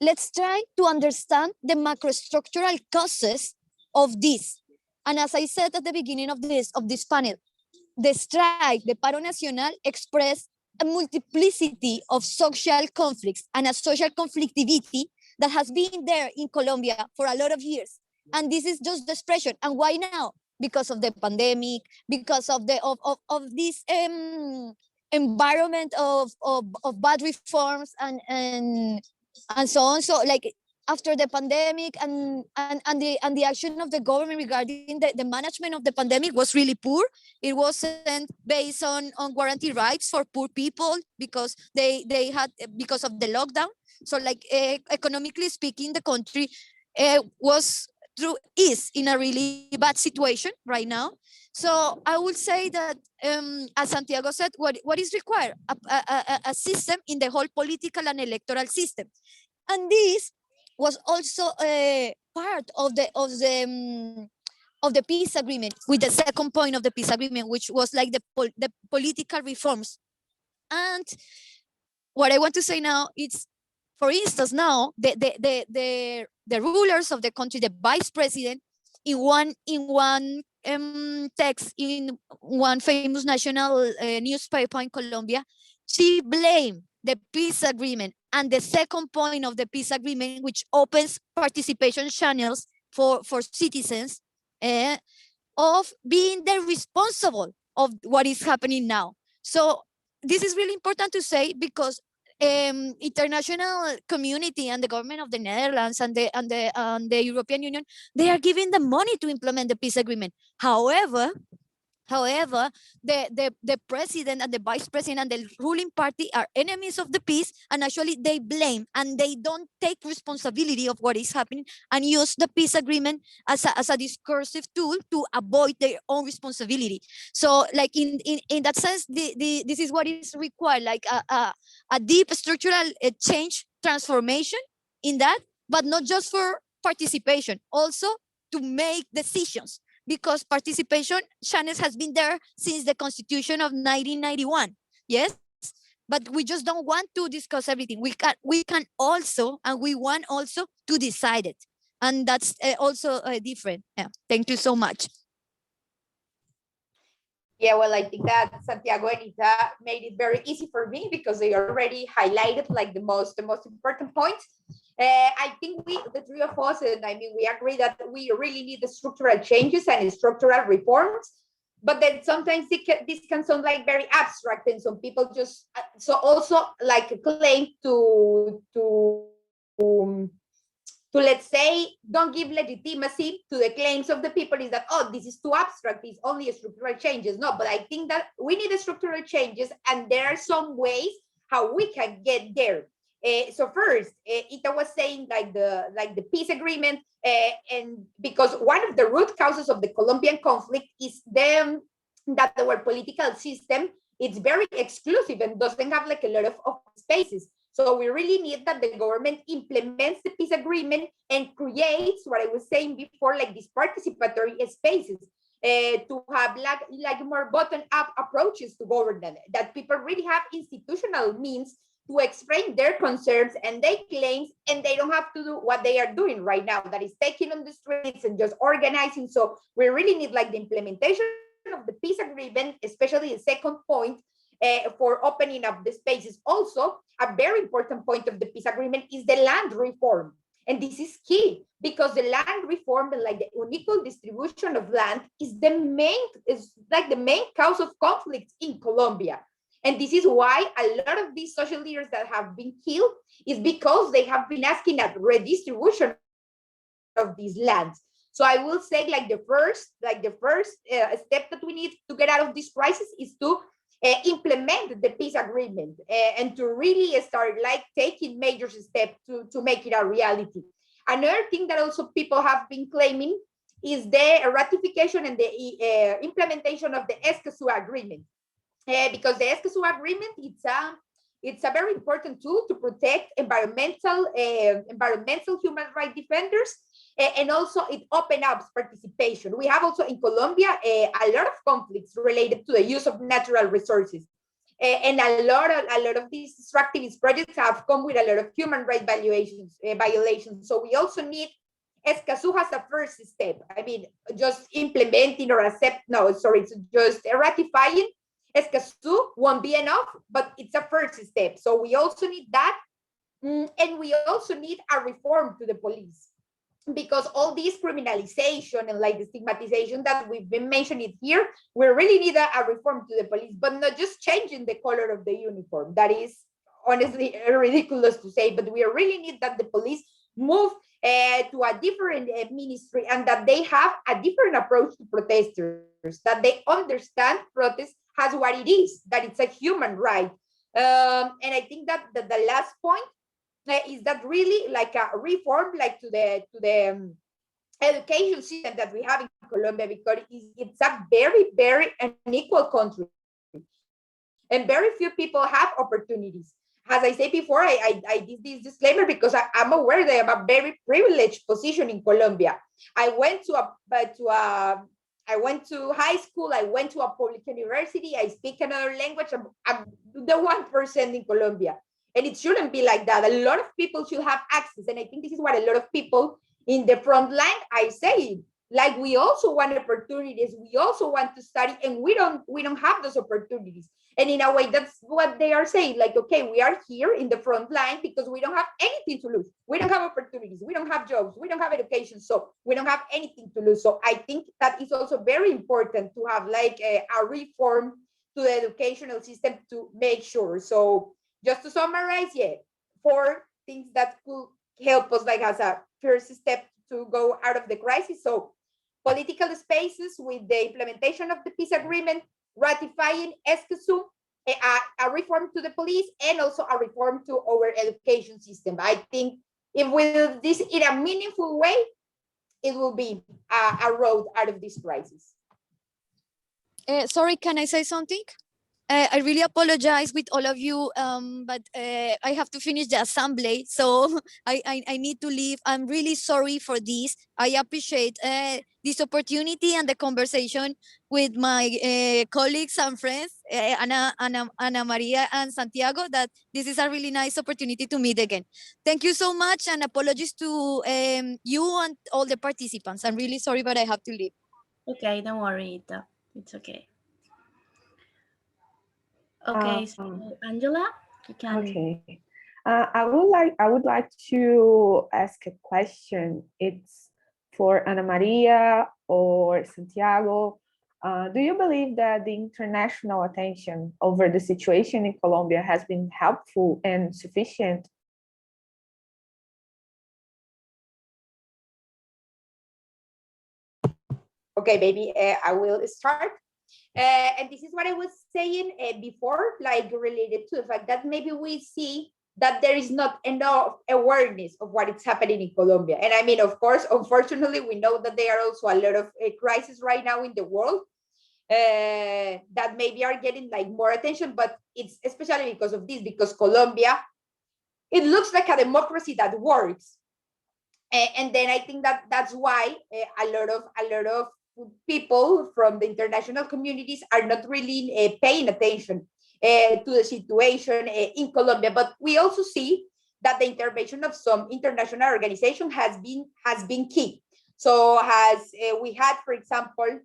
let's try to understand the macrostructural causes of this. And as I said at the beginning of this panel, the strike, the paro nacional, expressed a multiplicity of social conflicts and a social conflictivity that has been there in Colombia for a lot of years. And this is just the expression. And why now? Because of the pandemic, because of this environment of bad reforms and so on. So like after the pandemic and the action of the government regarding the management of the pandemic was really poor. It wasn't based on guaranteed rights for poor people because they had, because of the lockdown. So like economically speaking, the country is in a really bad situation right now. So I would say that, as Santiago said, what is required? A system in the whole political and electoral system. And this was also part of the peace agreement, with the second point of the peace agreement, which was like the political reforms. And what I want to say now is, for instance, now the rulers of the country, the vice president, in one text in one famous national newspaper in Colombia, she blamed the peace agreement and the second point of the peace agreement, which opens participation channels for citizens, of being the responsible of what is happening now. So this is really important to say because international community and the government of the Netherlands and the European Union, they are giving the money to implement the peace agreement. However, the president and the vice president and the ruling party are enemies of the peace, and actually they blame and they don't take responsibility of what is happening and use the peace agreement as a discursive tool to avoid their own responsibility. So like in that sense, this is what is required, like a deep structural change, transformation in that, but not just for participation, also to make decisions, because participation channels has been there since the Constitution of 1991. Yes, but we just don't want to discuss everything. We can also, and we want also to decide it, and that's also different. Yeah. Thank you so much. Yeah, well, I think that Santiago and Ita made it very easy for me because they already highlighted like the most important points. I think the three of us, and I mean, we agree that we really need the structural changes and structural reforms, but then sometimes this can sound like very abstract, and some people just so also like claim to let's say don't give legitimacy to the claims of the people is that, oh, this is too abstract, it's only structural changes. No, but I think that we need structural changes, and there are some ways how we can get there. So first, Ita was saying like the peace agreement, and because one of the root causes of the Colombian conflict is that our political system, it's very exclusive and doesn't have like a lot of spaces. So we really need that the government implements the peace agreement and creates what I was saying before, like these participatory spaces, to have like more bottom-up approaches to governance, that people really have institutional means to explain their concerns and their claims, and they don't have to do what they are doing right now, that is taking on the streets and just organizing. So we really need like the implementation of the peace agreement, especially the second point, for opening up the spaces. Also, a very important point of the peace agreement is the land reform. And this is key because the land reform and like the unequal distribution of land is like the main cause of conflict in Colombia. And this is why a lot of these social leaders that have been killed is because they have been asking a redistribution of these lands. So I will say like the first step that we need to get out of this crisis is to implement the peace agreement and to really start like taking major steps to make it a reality. Another thing that also people have been claiming is the ratification and the implementation of the Escazú agreement, because the Escazú agreement, it's a very important tool to protect environmental human rights defenders, and also it opens up participation. We have also in Colombia a lot of conflicts related to the use of natural resources, and a lot of these extractivist projects have come with a lot of human rights violations. So we also need Escazú as a first step. I mean, just implementing or just ratifying Escazú won't be enough, but it's a first step. So we also need that, and we also need a reform to the police, because all this criminalization and like the stigmatization that we've been mentioning here, we really need a reform to the police, but not just changing the color of the uniform. That is honestly ridiculous to say, but we really need that the police move to a different ministry, and that they have a different approach to protesters, that they understand protest as what it is, that it's a human right. And I think that the last point is that really like a reform like to the education system that we have in Colombia, because it's a very, very unequal country, and very few people have opportunities. As I said before, I did this disclaimer because I'm aware that I have a very privileged position in Colombia. I went to high school, I went to a public university, I speak another language, I'm the 1% in Colombia. And it shouldn't be like that. A lot of people should have access. And I think this is what a lot of people in the front line are saying. like we also want opportunities, we also want to study, and we don't have those opportunities. And in a way, that's what they are saying, like, okay, we are here in the front line because we don't have anything to lose. We don't have opportunities, we don't have jobs, we don't have education, so we don't have anything to lose. So I think that is also very important to have like a reform to the educational system to make sure. So just to summarize, yeah, 4 things that could help us like as a first step to go out of the crisis. So political spaces with the implementation of the peace agreement, ratifying ESCSU, a reform to the police, and also a reform to our education system. I think if we do this in a meaningful way, it will be a road out of this crisis. Sorry, can I say something? I really apologize with all of you, but I have to finish the assembly, so I need to leave. I'm really sorry for this. I appreciate this opportunity and the conversation with my colleagues and friends, Ana Maria and Santiago, that this is a really nice opportunity to meet again. Thank you so much, and apologies to you and all the participants. I'm really sorry, but I have to leave. Okay, don't worry, Ita. It's okay. Okay, so Angela, you can. Okay. I would like to ask a question. It's for Ana Maria or Santiago. Do you believe that the international attention over the situation in Colombia has been helpful and sufficient? Okay, maybe I will start. And this is what I was saying before, like related to the fact that maybe we see that there is not enough awareness of what is happening in Colombia. And I mean, of course, unfortunately, we know that there are also a lot of crises right now in the world that maybe are getting like more attention, but it's especially because of this, because Colombia, it looks like a democracy that works. And then I think that that's why a lot of people from the international communities are not really paying attention to the situation in Colombia. But we also see that the intervention of some international organization has been key. So we had, for example,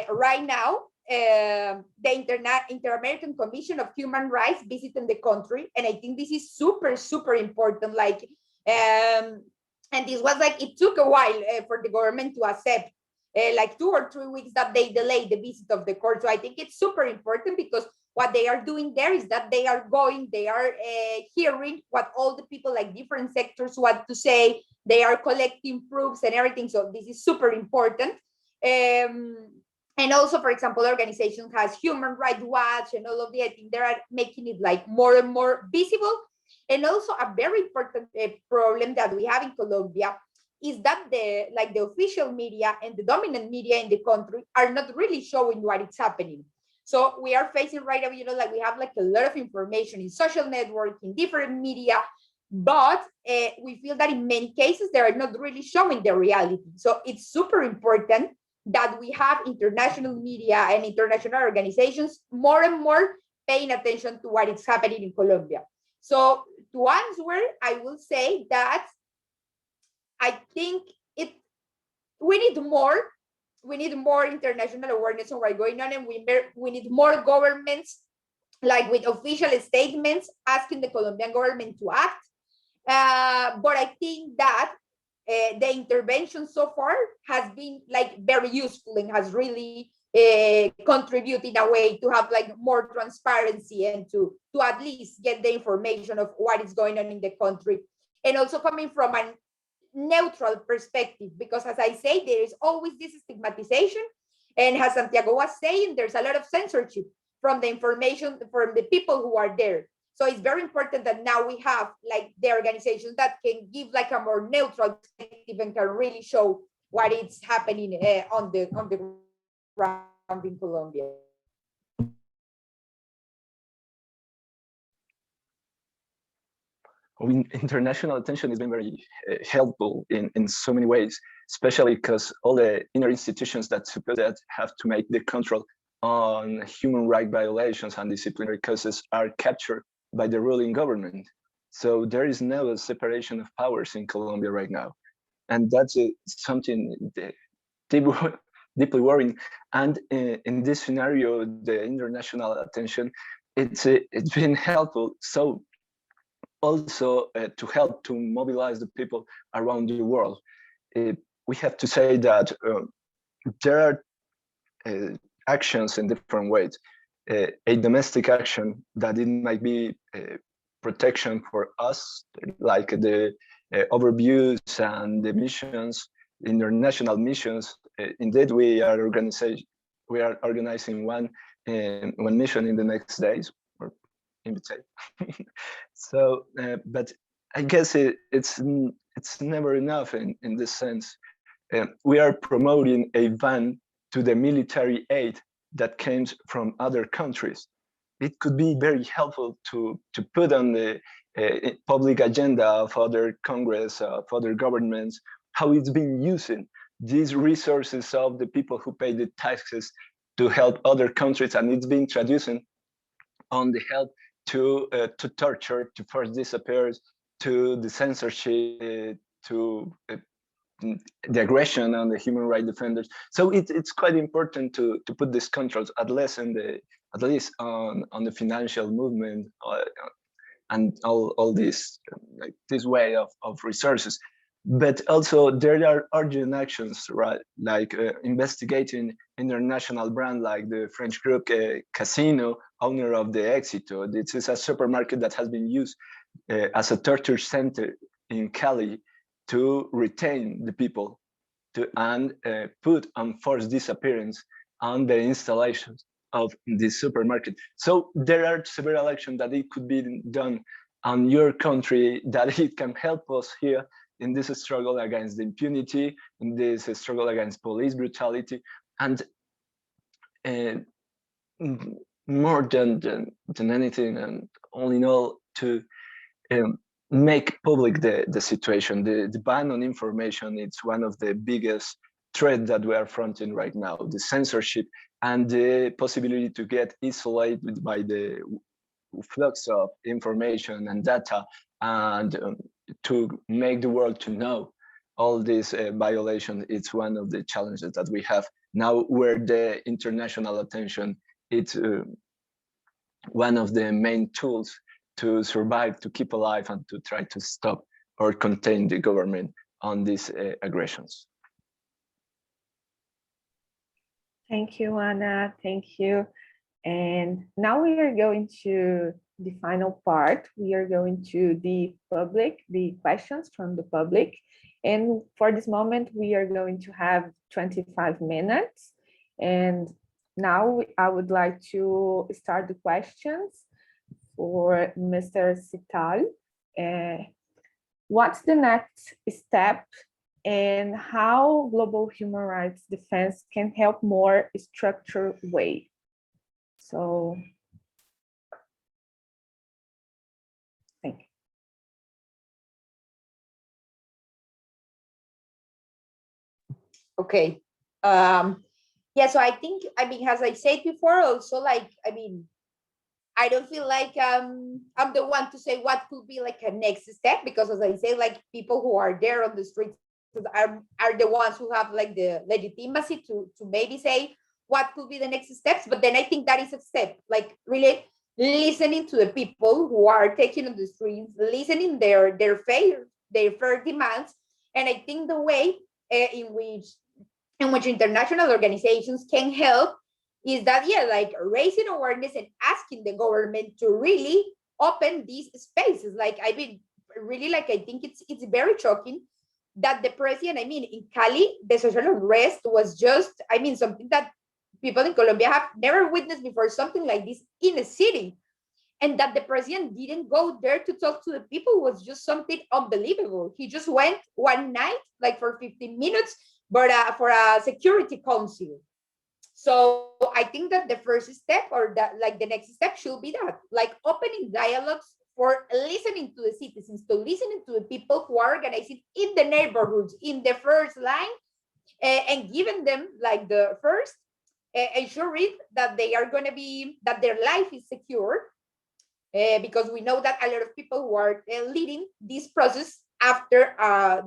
right now, the Inter-American Commission of Human Rights visiting the country. And I think this is super, super important. Like, and this was like, it took a while for the government to accept like 2 or 3 weeks that they delayed the visit of the court. So I think it's super important because what they are doing there is that they are hearing what all the people, like different sectors, want to say. They are collecting proofs and everything. So this is super important. And also, for example, organizations has Human Rights Watch and all of the, I think they are making it like more and more visible. And also a very important problem that we have in Colombia is that the official media and the dominant media in the country are not really showing what is happening. So we are facing right now, like we have like a lot of information in social network, in different media, but we feel that in many cases, they are not really showing the reality. So it's super important that we have international media and international organizations more and more paying attention to what is happening in Colombia. So to answer, I will say that I think we need more international awareness on what's going on, and we need more governments, like with official statements asking the Colombian government to act. But I think that the intervention so far has been like very useful and has really contributed in a way to have like more transparency and to at least get the information of what is going on in the country, and also coming from a neutral perspective, because as I say, there is always this stigmatization, and as Santiago was saying, there's a lot of censorship from the information from the people who are there. So it's very important that now we have like the organizations that can give like a more neutral perspective and can really show what is happening on the ground in Colombia. International attention has been very helpful in so many ways, especially because all the inner institutions that suppose that have to make the control on human rights violations and disciplinary cases are captured by the ruling government. So there is no separation of powers in Colombia right now. And that's something deeply worrying. And in this scenario, the international attention, it's been helpful. So also to help to mobilize the people around the world. We have to say that there are actions in different ways. A domestic action that it might be protection for us, like the overviews and the missions, international missions. Indeed, we are organizing one mission in the next days, or invitation. So, but I guess it's never enough in this sense. We are promoting a ban to the military aid that comes from other countries. It could be very helpful to put on the public agenda of other Congress, of other governments, how it's being using these resources of the people who pay the taxes to help other countries, and it's being traducing on the help to torture, to force disappears, to the censorship, to the aggression on the human rights defenders. So it's quite important to put these controls at least on the financial movement and all this like this way of resources. But also there are urgent actions, right? Like investigating international brand like the French group Casino, owner of the Éxito. This is a supermarket that has been used as a torture center in Cali to retain the people and put on forced disappearance on the installations of the supermarket. So there are several actions that it could be done on your country that it can help us here in this struggle against the impunity, in this struggle against police brutality, and more than anything, and all in all, to make public the situation. The ban on information, it's one of the biggest threats that we are fronting right now. The censorship and the possibility to get isolated by the flux of information and data, and to make the world to know all this violation. It's one of the challenges that we have now, where the international attention, it's one of the main tools to survive, to keep alive, and to try to stop or contain the government on these aggressions. Thank you, Ana. Thank you. And now we are going to the final part. We are going to the questions from the public. And for this moment, we are going to have 25 minutes. And now I would like to start the questions for Mr. Cital. What's the next step, and how global human rights defense can help more structured way? So, thank you. Okay. Yeah, so I think, as I said before, also, like, I don't feel like I'm the one to say what could be like a next step, because as I say, like, people who are there on the streets are the ones who have like the legitimacy to maybe say what could be the next steps. But then I think that is a step, like really listening to the people who are taking on the streets, listening their fair demands. And I think the way in which international organizations can help is that, yeah, like raising awareness and asking the government to really open these spaces. Like, really, like, I think it's very shocking that the president, in Cali, the social unrest was just, something that people in Colombia have never witnessed before, something like this in a city. And that the president didn't go there to talk to the people was just something unbelievable. He just went one night, like for 15 minutes, but for a security council. So I think that the first step, or that, like, the next step should be that, like, opening dialogues for listening to the citizens, to listening to the people who are organizing in the neighborhoods, in the first line, and giving them like the first, ensuring that they are going to be, that their life is secure, because we know that a lot of people who are leading this process after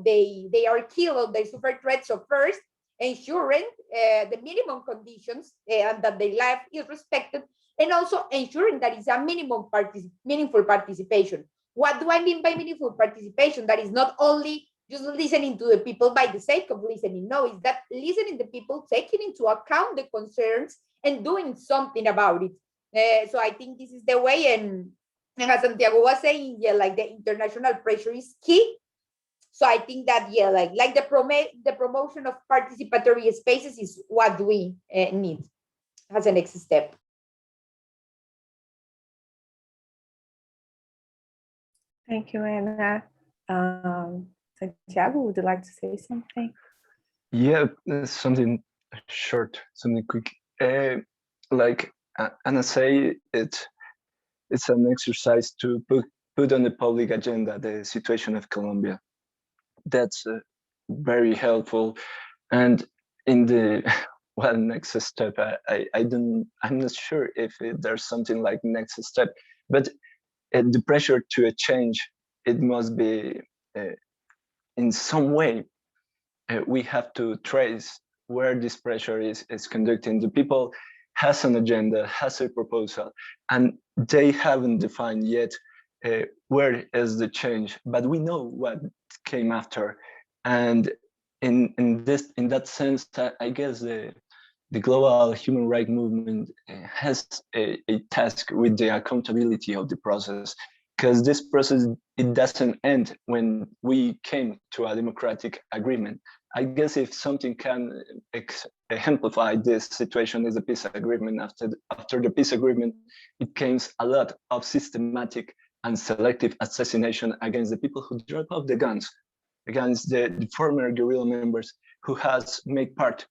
they are killed or they suffer threats. So first, ensuring the minimum conditions and that their life is respected, and also ensuring that it's a meaningful participation. What do I mean by meaningful participation? That is not only just listening to the people by the sake of listening. No, it's that listening to people, taking into account the concerns and doing something about it. So I think this is the way. And as Santiago was saying, yeah, like the international pressure is key. So I think that, yeah, like the promotion of participatory spaces is what we need as a next step. Thank you, Anna. Santiago, would you like to say something? Yeah, something short, something quick. Like Anna say, it's an exercise to put on the public agenda the situation of Colombia. That's very helpful. And in the well, next step, I'm not sure if there's something like next step, but the pressure to a change, it must be in some way. We have to trace where this pressure is conducting. The people has an agenda, has a proposal, and they haven't defined yet where is the change, but we know what came after. And in that sense, I guess the global human rights movement has a task with the accountability of the process, because this process, it doesn't end when we came to a democratic agreement. I guess if something can exemplify this situation is a peace agreement. After the peace agreement, it came a lot of systematic and selective assassination against the people who dropped off the guns, against the former guerrilla members who has made part,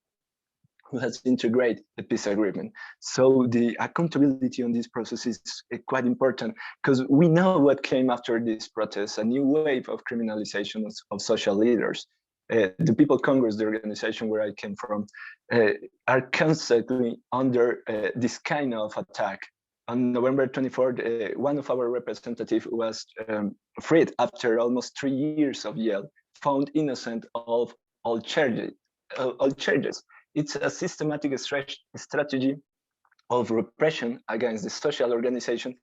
who has integrated the peace agreement. So the accountability on this process is quite important, because we know what came after this protest, a new wave of criminalization of social leaders. The People Congress, the organization where I came from, are constantly under this kind of attack. On November 24th, one of our representatives was freed after almost 3 years of jail, found innocent of all charges. It's a systematic strategy of repression against the social organization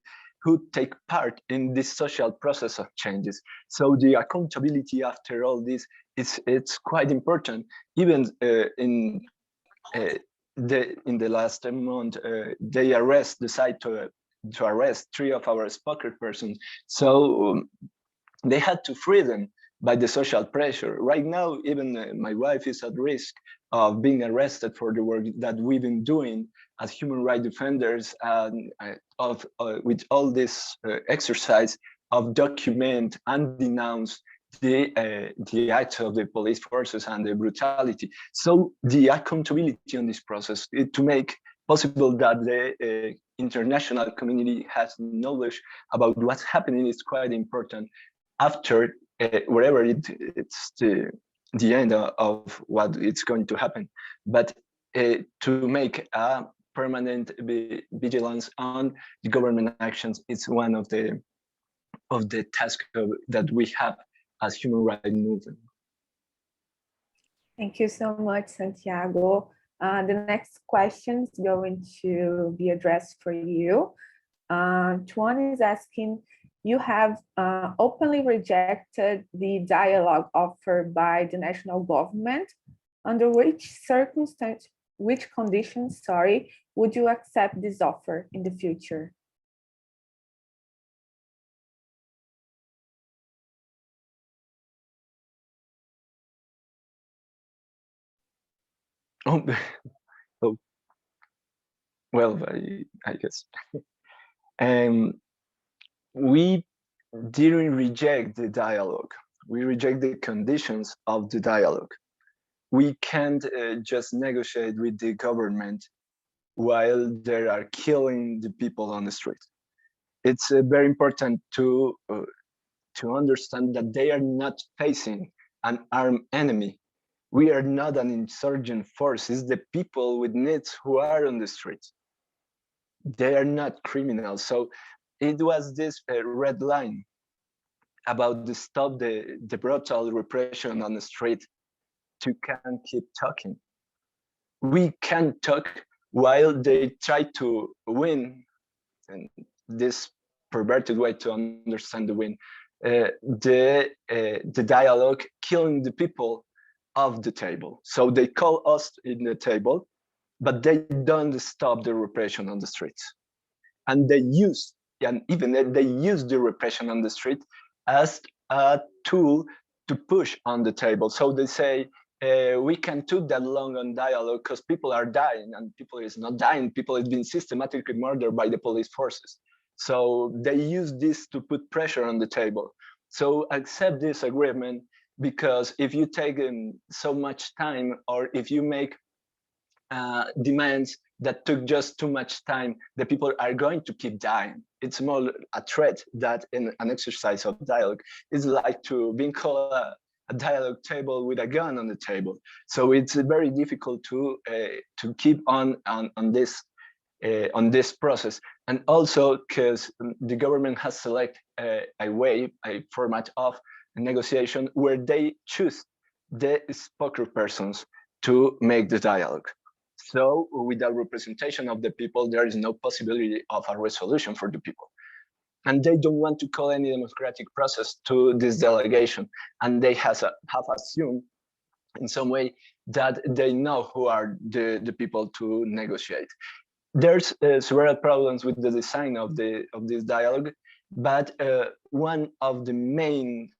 who take part in this social process of changes. So the accountability after all this it's quite important. Even in the last month, they decide to arrest 3 of our spokespersons. So they had to free them by the social pressure. Right now, even my wife is at risk of being arrested for the work that we've been doing as human rights defenders, and with all this exercise of document and denounce the acts of the police forces and the brutality. So the accountability on this process to make possible that the international community has knowledge about what's happening is quite important. After wherever it's the end of what it's going to happen, but to make a permanent vigilance on the government actions, it's one of the tasks that we have as human rights movement. Thank you so much, Santiago. The next question is going to be addressed for you. Tuan is asking, you have openly rejected the dialogue offered by the national government. Under which circumstance, which conditions, would you accept this offer in the future? Oh, well, I guess. We didn't reject the dialogue. We reject the conditions of the dialogue. We can't just negotiate with the government while they are killing the people on the street. It's very important to understand that they are not facing an armed enemy. We are not an insurgent force. It's the people with needs who are on the streets. They are not criminals. So it was this red line about to stop the brutal repression on the street to can keep talking. we can talk while they try to win, and this perverted way to understand the win, the dialogue, killing the people of the table. So they call us in the table, but they don't stop the repression on the streets. And they use, and even they use the repression on the street as a tool to push on the table. So they say, we can took that long on dialogue because people are dying, and people is not dying. People is being systematically murdered by the police forces. So they use this to put pressure on the table. So accept this agreement, because if you take so much time, or if you make demands that took just too much time, the people are going to keep dying. It's more a threat that in an exercise of dialogue is like to being called a dialogue table with a gun on the table. So it's very difficult to keep on this process. And also because the government has selected a format of negotiation where they choose the spokespersons to make the dialogue. So without representation of the people, there is no possibility of a resolution for the people. And they don't want to call any democratic process to this delegation. And they have assumed in some way that they know who are the people to negotiate. There's several problems with the design of this dialogue, but one of the main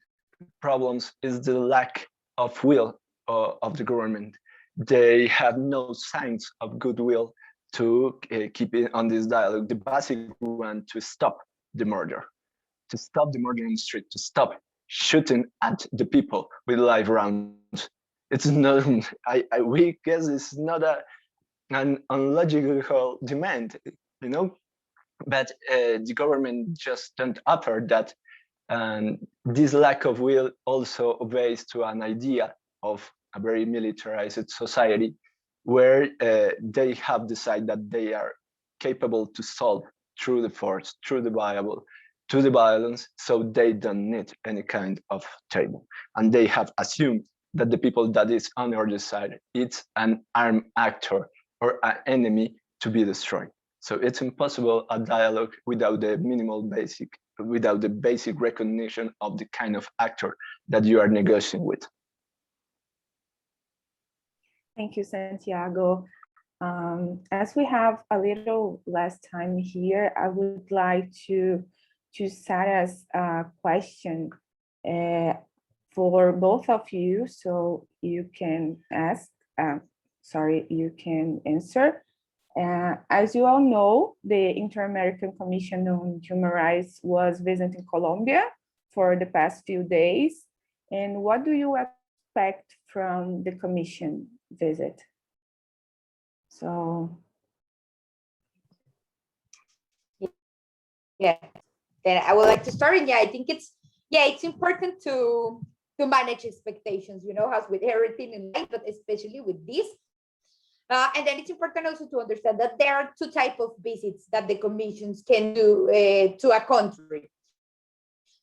problems is the lack of will of the government. They have no signs of goodwill to keep it on this dialogue. The basic one, to stop the murder in the street, to stop shooting at the people with live rounds. It's not, we guess it's not an unlogical demand, you know, but the government just don't offer that. And this lack of will also obeys to an idea of a very militarized society, where they have decided that they are capable to solve through the force, through the violence, so they don't need any kind of table. And they have assumed that the people that is on the other side, it's an armed actor or an enemy to be destroyed. So it's impossible a dialogue without the basic recognition of the kind of actor that you are negotiating with. Thank you, Santiago. As we have a little less time here, I would like to set us a question for both of you, so you can you can answer. As you all know, the Inter-American Commission on Human Rights was visiting Colombia for the past few days. And what do you expect from the Commission visit? So. Yeah, then I would like to start. And yeah, I think it's important to manage expectations, you know, as with everything in life, but especially with this. And then it's important also to understand that there are two types of visits that the commissions can do to a country.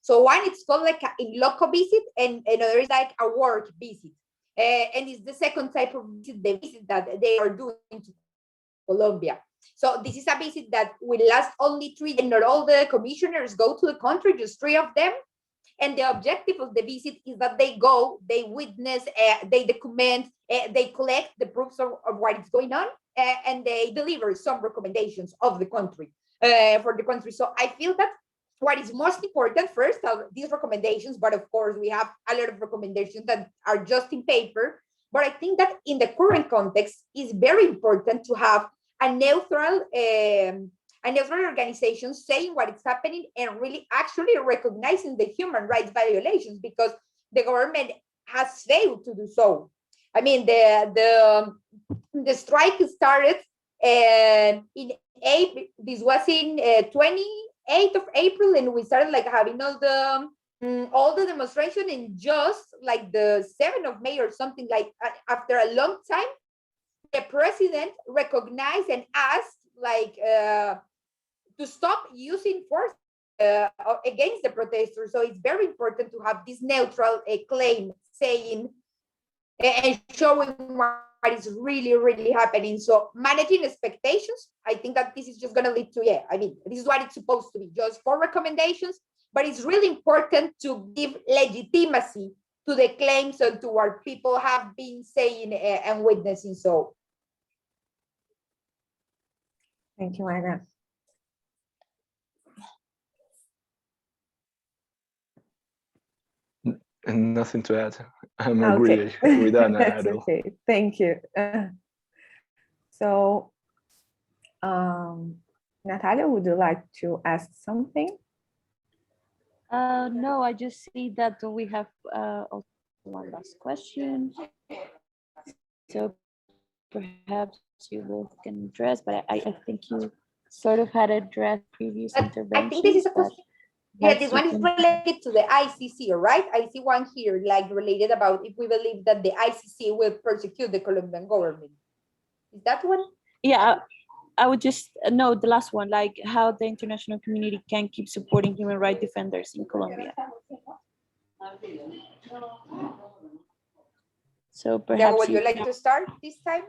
So one, it's called like a in loco visit, and another is like a work visit. And it's the second type of visit, the visit that they are doing to Colombia. So this is a visit that will last only 3 days. Not all the commissioners go to the country, just 3 of them. And the objective of the visit is that they go, they witness, they document, they collect the proofs of what is going on, and they deliver some recommendations of the country, for the country. So I feel that what is most important first are these recommendations, but of course we have a lot of recommendations that are just in paper. But I think that in the current context, it's very important to have a neutral organization saying what is happening and really actually recognizing the human rights violations, because the government has failed to do so. I mean, the strike started in April. This was in 28th of April, and we started like having all the demonstration in just like the 7th of May or something, like after a long time. The president recognized and asked like to stop using force against the protesters. So it's very important to have this neutral claim saying and showing what is really, really happening. So managing expectations, I think that this is just going to lead to, I mean, this is what it's supposed to be, just 4 recommendations, but it's really important to give legitimacy to the claims and to what people have been saying and witnessing. So. Thank you, Ana. And nothing to add. I'm Okay. agree with Anna That's at all. okay. Thank you. So, Natalia, would you like to ask something? No, I just see that we have also one last question. So perhaps you both can address, but I think you sort of had addressed previous interventions. I think this is a question. Yeah, this one is related to the ICC, right? I see one here, like related about if we believe that the ICC will persecute the Colombian government. Is that one? Yeah, I would just know the last one, like how the international community can keep supporting human rights defenders in Colombia. So perhaps would you like to start this time?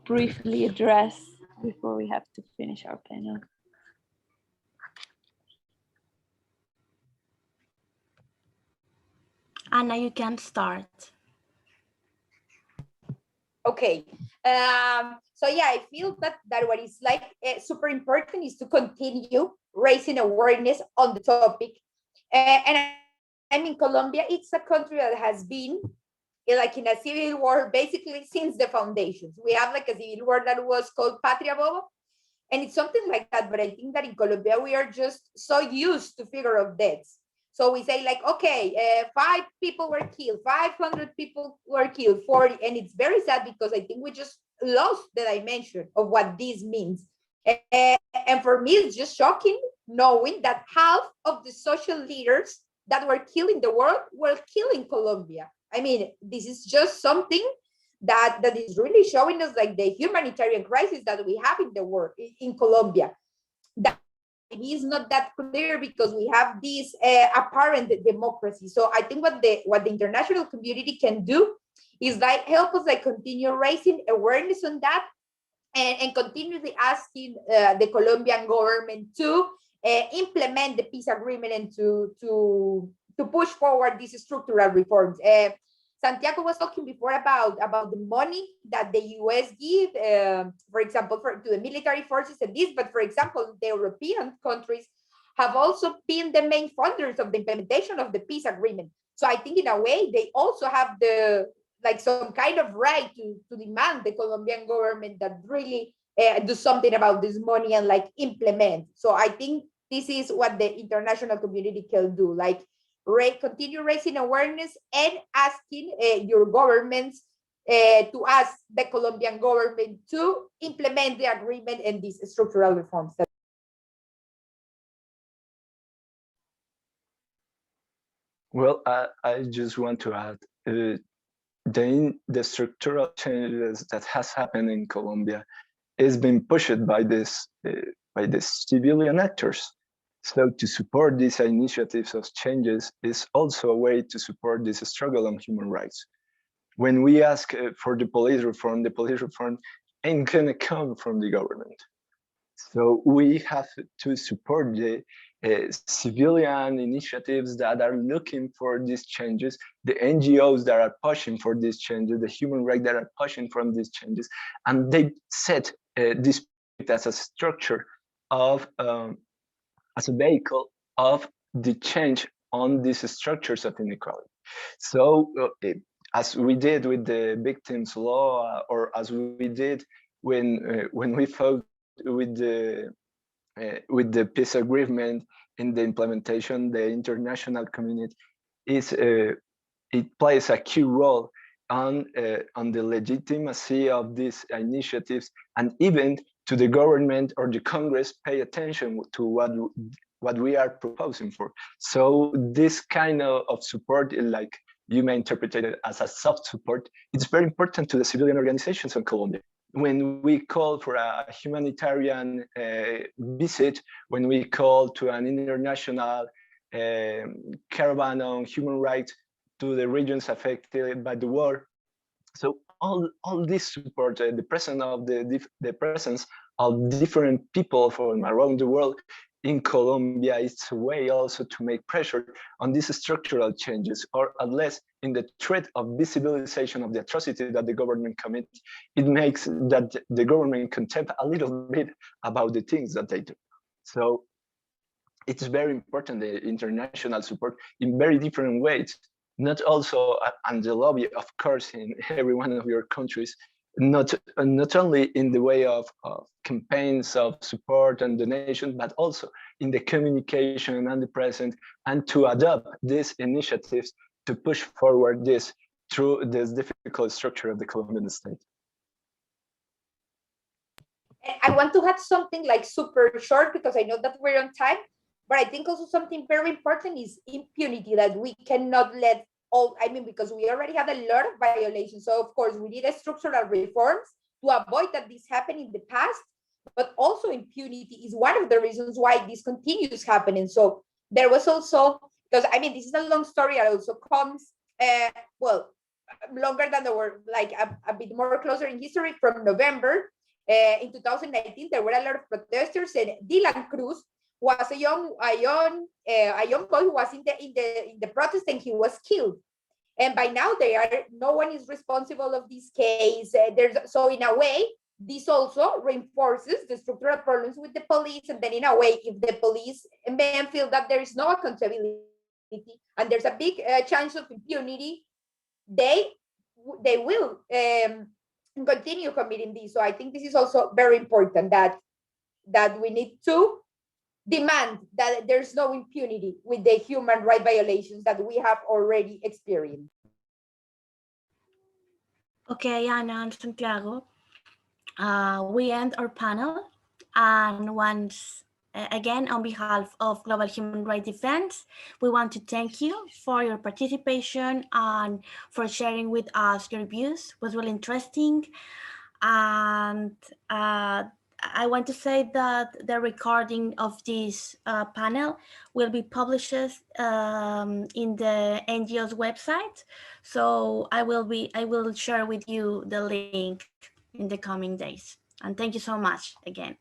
Briefly address before we have to finish our panel. Anna, you can start. Okay. So yeah, I feel that what is like super important is to continue raising awareness on the topic. And I mean, Colombia, it's a country that has been like in a civil war basically since the foundations. We have like a civil war that was called Patria Bobo, and it's something like that. But I think that in Colombia, we are just so used to figure of deaths. So we say like, okay, 5 people were killed, 500 people were killed, 40. And it's very sad because I think we just lost the dimension of what this means. And for me, it's just shocking knowing that half of the social leaders that were killing the world were killing Colombia. I mean, this is just something that is really showing us like the humanitarian crisis that we have in the world, in Colombia. That it is not that clear because we have this apparent democracy. So I think what the international community can do is like help us like continue raising awareness on that and continuously asking the Colombian government to implement the peace agreement and to push forward these structural reforms. Santiago was talking before about the money that the US give, for example, to the military forces and this, but for example, the European countries have also been the main funders of the implementation of the peace agreement. So I think in a way, they also have like some kind of right to demand the Colombian government that really do something about this money and like implement. So I think this is what the international community can do, like continue raising awareness and asking your governments to ask the Colombian government to implement the agreement and these structural reforms. Well, I just want to add the structural changes that has happened in Colombia is being pushed by the civilian actors. So to support these initiatives of changes is also a way to support this struggle on human rights. When we ask for the police reform ain't gonna come from the government. So we have to support the civilian initiatives that are looking for these changes, the NGOs that are pushing for these changes, the human rights that are pushing from these changes, and they set this as a structure of as a vehicle of the change on these structures of inequality. So as we did with the victims law, or as we did when we fought with the peace agreement in the implementation, the international community it plays a key role on the legitimacy of these initiatives, and even to the government or the Congress pay attention to what we are proposing for. So this kind of support, like you may interpret it as a soft support, it's very important to the civilian organizations in Colombia. When we call for a humanitarian visit, when we call to an international caravan on human rights to the regions affected by the war, so all this support, the presence of different people from around the world in Colombia, it's a way also to make pressure on these structural changes, or at least in the threat of visibilization of the atrocity that the government commits. It makes that the government contempt a little bit about the things that they do. So it's very important, the international support in very different ways, not also on the lobby, of course, in every one of your countries, not only in the way of campaigns of support and donation, but also in the communication and the present, and to adopt these initiatives to push forward this through this difficult structure of the Colombian state. I want to add something like super short because I know that we're on time, but I think also something very important is impunity, that we cannot let all, I mean, because we already had a lot of violations. So of course we need a structural reforms to avoid that this happened in the past, but also impunity is one of the reasons why this continues happening. So there was also, because I mean, this is a long story, it also comes, well, longer than the word, like a bit more closer in history from November. In 2019, there were a lot of protesters, and Dylan Cruz was a young boy who was in the protest, and he was killed. And by now, no one is responsible of this case. So in a way, this also reinforces the structural problems with the police. And then in a way, if the police men feel that there is no accountability and there's a big chance of impunity, they will continue committing this. So I think this is also very important, that we need to demand that there's no impunity with the human rights violations that we have already experienced. Okay, Ana and Santiago, we end our panel, and once again, on behalf of Global Human Rights Defense, we want to thank you for your participation and for sharing with us your views. It was really interesting. And I want to say that the recording of this panel will be published in the NGO's website. So I will share with you the link in the coming days. And thank you so much again.